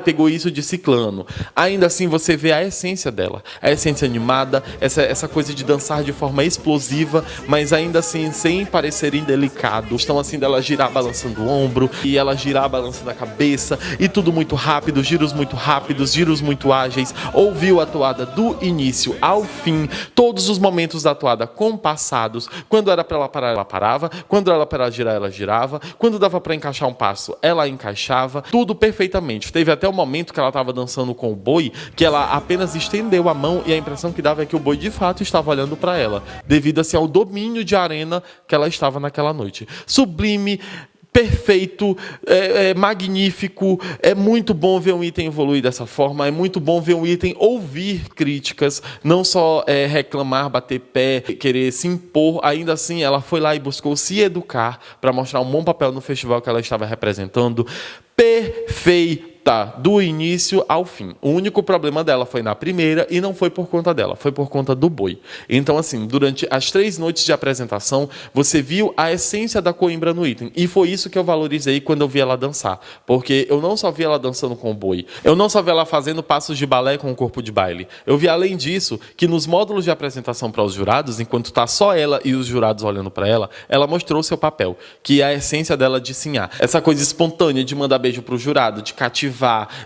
pegou isso de ciclano, ainda assim você vê a essência dela, a essência animada, essa coisa de dançar de forma explosiva, mas ainda assim sem parecer indelicado. Então assim, dela girar balançando o ombro, e ela girar balançando a cabeça, e tudo muito rápido, giros muito rápidos, giros muito ágeis. Ouviu a toada do início ao fim, todos os momentos da toada compassados. Quando era para ela parar, ela parava. Quando era para ela girar, ela girava. Quando dava para encaixar um passo, ela encaixava. Tudo perfeitamente. Teve até o momento que ela estava dançando com o boi, que ela apenas estendeu a mão e a impressão que dava é que o boi de fato estava olhando para ela, devido assim ao domínio de arena que ela estava naquela noite. Sublime, perfeito, magnífico. É muito bom ver um item evoluir dessa forma, é muito bom ver um item ouvir críticas, não só reclamar, bater pé, querer se impor. Ainda assim, ela foi lá e buscou se educar para mostrar um bom papel no festival que ela estava representando. Perfeita, do início ao fim. O único problema dela foi na primeira, e não foi por conta dela, foi por conta do boi. Então assim, durante as 3 noites de apresentação, você viu a essência da Coimbra no item, e foi isso que eu valorizei quando eu vi ela dançar, porque eu não só vi ela dançando com o boi, eu não só vi ela fazendo passos de balé com o corpo de baile, eu vi além disso, que nos módulos de apresentação para os jurados, enquanto está só ela e os jurados olhando para ela, ela mostrou seu papel, que é a essência dela de sinhar, essa coisa espontânea de mandar beijo pro jurado, de cativar,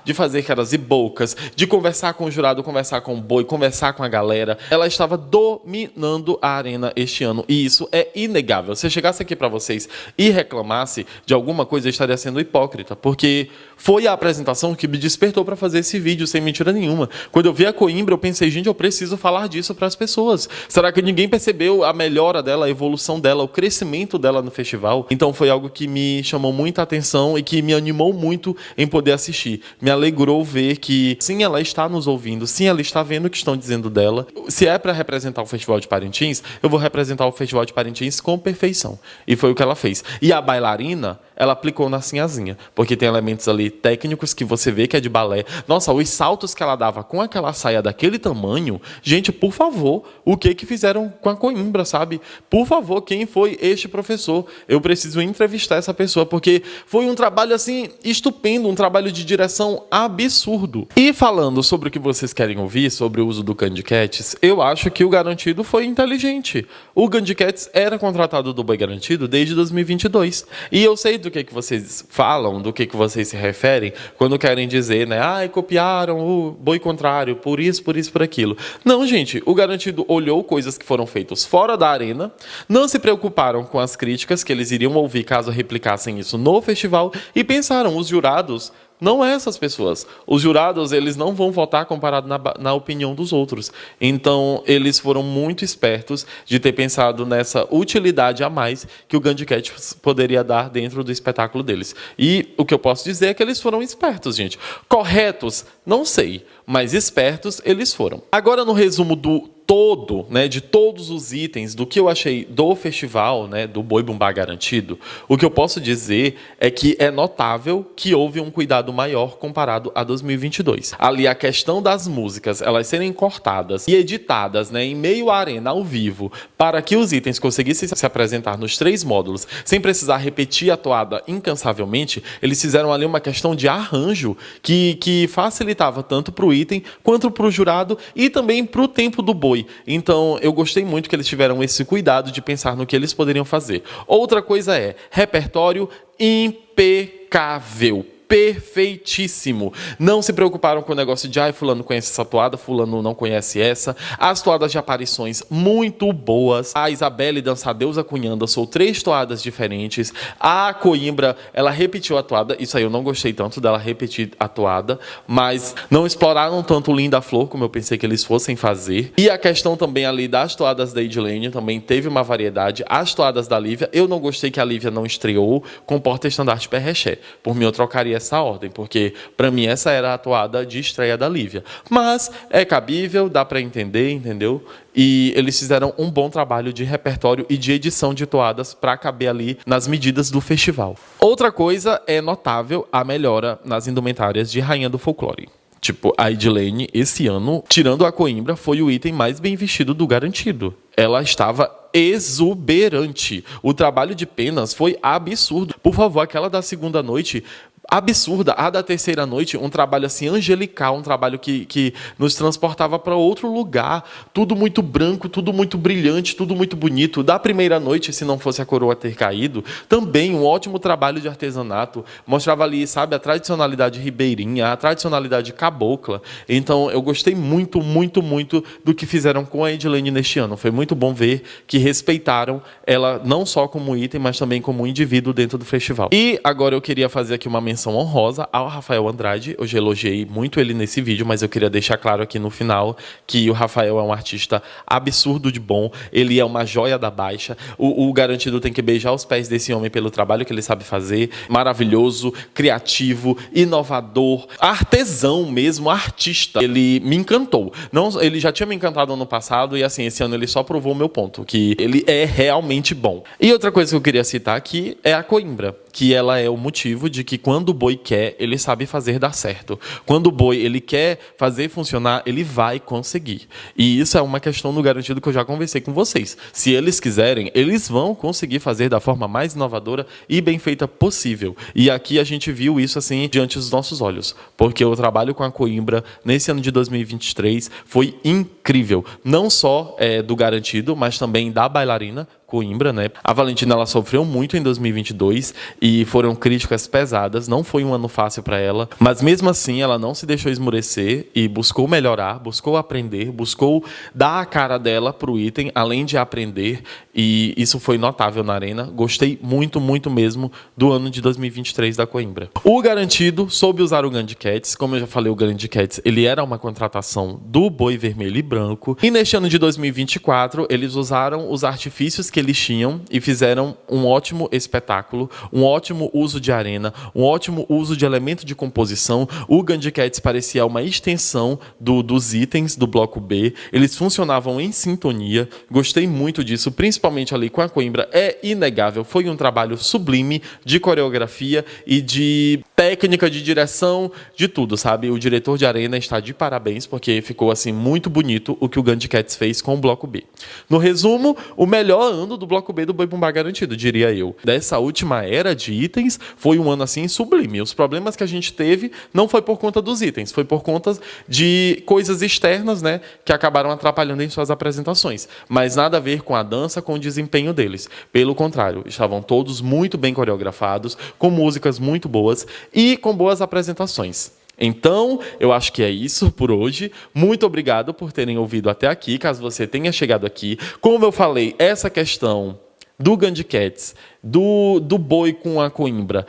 de fazer caras e bocas, de conversar com o jurado, conversar com o boi, conversar com a galera. Ela estava dominando a arena este ano, e isso é inegável. Se eu chegasse aqui para vocês e reclamasse de alguma coisa, eu estaria sendo hipócrita, porque foi a apresentação que me despertou para fazer esse vídeo, sem mentira nenhuma. Quando eu vi a Coimbra, eu pensei, gente, eu preciso falar disso para as pessoas. Será que ninguém percebeu a melhora dela, a evolução dela, o crescimento dela no festival? Então foi algo que me chamou muita atenção e que me animou muito em poder assistir. Me alegrou ver que, sim, ela está nos ouvindo, sim, ela está vendo o que estão dizendo dela. Se é para representar o Festival de Parintins, eu vou representar o Festival de Parintins com perfeição. E foi o que ela fez. E a bailarina, ela aplicou na sinhazinha, porque tem elementos ali técnicos que você vê que é de balé. Nossa, os saltos que ela dava com aquela saia daquele tamanho, gente, por favor, o que fizeram com a Coimbra, sabe? Por favor, quem foi este professor? Eu preciso entrevistar essa pessoa, porque foi um trabalho, assim, estupendo, um trabalho de direção absurdo. E falando sobre o que vocês querem ouvir, sobre o uso do Gun de Cats, eu acho que o Garantido foi inteligente. O Gun de Cats era contratado do Boi Garantido desde 2022. E eu sei do que vocês falam, do que vocês se referem, quando querem dizer, né, copiaram o boi contrário, por isso, por aquilo. Não, gente, o Garantido olhou coisas que foram feitas fora da arena, não se preocuparam com as críticas que eles iriam ouvir caso replicassem isso no festival, e pensaram, os jurados não é essas pessoas. Os jurados, eles não vão votar comparado na opinião dos outros. Então, eles foram muito espertos de ter pensado nessa utilidade a mais que o Gun de Cats poderia dar dentro do espetáculo deles. E o que eu posso dizer é que eles foram espertos, gente. Corretos? Não sei. Mas espertos eles foram. Agora, no resumo do todo, né, de todos os itens, do que eu achei do festival, né, do Boi Bumbá Garantido, o que eu posso dizer é que é notável que houve um cuidado maior comparado a 2022. Ali a questão das músicas, elas serem cortadas e editadas, né, em meio à arena, ao vivo, para que os itens conseguissem se apresentar nos 3 módulos, sem precisar repetir a toada incansavelmente, eles fizeram ali uma questão de arranjo que facilitava tanto para o item, quanto para o jurado e também para o tempo do boi. Então, eu gostei muito que eles tiveram esse cuidado de pensar no que eles poderiam fazer. Outra coisa é repertório impecável. Perfeitíssimo. Não se preocuparam com o negócio de fulano conhece essa toada, fulano não conhece essa. As toadas de aparições muito boas. A Isabelle dança a Deusa Cunhanda, são 3 toadas diferentes. A Coimbra, ela repetiu a toada. Isso aí eu não gostei tanto dela repetir a toada, mas não exploraram tanto o Linda Flor como eu pensei que eles fossem fazer. E a questão também ali das toadas da Edilene também teve uma variedade. As toadas da Lívia, eu não gostei que a Lívia não estreou com Porta-Estandarte Perrexé. Por mim eu trocaria essa ordem, porque para mim essa era a toada de estreia da Lívia. Mas é cabível, dá para entender, entendeu? E eles fizeram um bom trabalho de repertório e de edição de toadas para caber ali nas medidas do festival. Outra coisa é notável a melhora nas indumentárias de Rainha do Folclore. Tipo, a Edilene, esse ano, tirando a Coimbra, foi o item mais bem vestido do Garantido. Ela estava exuberante. O trabalho de penas foi absurdo. Por favor, aquela da segunda noite, absurda. A da terceira noite, um trabalho assim angelical, um trabalho que nos transportava para outro lugar. Tudo muito branco, tudo muito brilhante, tudo muito bonito. Da primeira noite, se não fosse a coroa ter caído, também um ótimo trabalho de artesanato. Mostrava ali, sabe, a tradicionalidade ribeirinha, a tradicionalidade cabocla. Então, eu gostei muito, muito, muito do que fizeram com a Edilene neste ano. Foi muito bom ver que respeitaram ela não só como item, mas também como indivíduo dentro do festival. E agora eu queria fazer aqui uma menção honrosa ao Rafael Andrade. Eu já elogiei muito ele nesse vídeo, mas eu queria deixar claro aqui no final que o Rafael é um artista absurdo de bom. Ele é uma joia da baixa. O Garantido tem que beijar os pés desse homem pelo trabalho que ele sabe fazer. Maravilhoso, criativo, inovador, artesão mesmo, artista. Ele me encantou. Não, ele já tinha me encantado ano passado e assim, esse ano ele só provou o meu ponto, que ele é realmente bom. E outra coisa que eu queria citar aqui é a Coimbra, que ela é o motivo de que quando o boi quer, ele sabe fazer dar certo. Quando o boi ele quer fazer funcionar, ele vai conseguir. E isso é uma questão no Garantido que eu já conversei com vocês. Se eles quiserem, eles vão conseguir fazer da forma mais inovadora e bem feita possível. E aqui a gente viu isso assim diante dos nossos olhos, porque o trabalho com a Coimbra nesse ano de 2023 foi incrível. Não só do Garantido, mas também da bailarina Coimbra, né? A Valentina, ela sofreu muito em 2022 e foram críticas pesadas. Não foi um ano fácil para ela, mas mesmo assim ela não se deixou esmorecer e buscou melhorar, buscou aprender, buscou dar a cara dela pro item, além de aprender. E isso foi notável na arena. Gostei muito, muito mesmo do ano de 2023 da Coimbra. O Garantido soube usar o Gandicats. Como eu já falei, o Gandicats, ele era uma contratação do Boi Vermelho e Branco. E neste ano de 2024, eles usaram os artifícios que eles tinham e fizeram um ótimo espetáculo, um ótimo uso de arena, um ótimo uso de elemento de composição. O Gandicats parecia uma extensão dos itens do bloco B. Eles funcionavam em sintonia. Gostei muito disso, principalmente ali com a Coimbra. É inegável, foi um trabalho sublime de coreografia e de técnica, de direção, de tudo, sabe? O diretor de arena está de parabéns, porque ficou assim muito bonito o que o Gandicats fez com o bloco B. No resumo, o melhor ano do bloco B do Boi Bumbá Garantido, diria eu. Dessa última era de itens, foi um ano assim sublime. Os problemas que a gente teve não foi por conta dos itens, foi por conta de coisas externas, né, que acabaram atrapalhando em suas apresentações. Mas nada a ver com a dança, com o desempenho deles. Pelo contrário, estavam todos muito bem coreografados, com músicas muito boas e com boas apresentações. Então, eu acho que é isso por hoje. Muito obrigado por terem ouvido até aqui, caso você tenha chegado aqui. Como eu falei, essa questão do Gandhi Cats, do boi com a coimbra,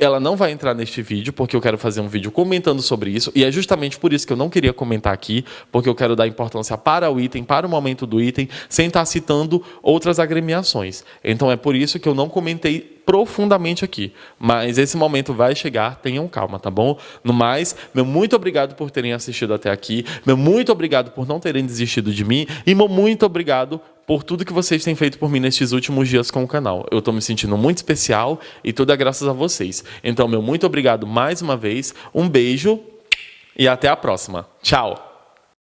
ela não vai entrar neste vídeo, porque eu quero fazer um vídeo comentando sobre isso, e é justamente por isso que eu não queria comentar aqui, porque eu quero dar importância para o item, para o momento do item, sem estar citando outras agremiações. Então é por isso que eu não comentei profundamente aqui. Mas esse momento vai chegar, tenham calma, tá bom? No mais, meu muito obrigado por terem assistido até aqui, meu muito obrigado por não terem desistido de mim, e meu muito obrigado por tudo que vocês têm feito por mim nestes últimos dias com o canal. Eu estou me sentindo muito especial e tudo é graças a vocês. Então, meu muito obrigado mais uma vez, um beijo e até a próxima. Tchau!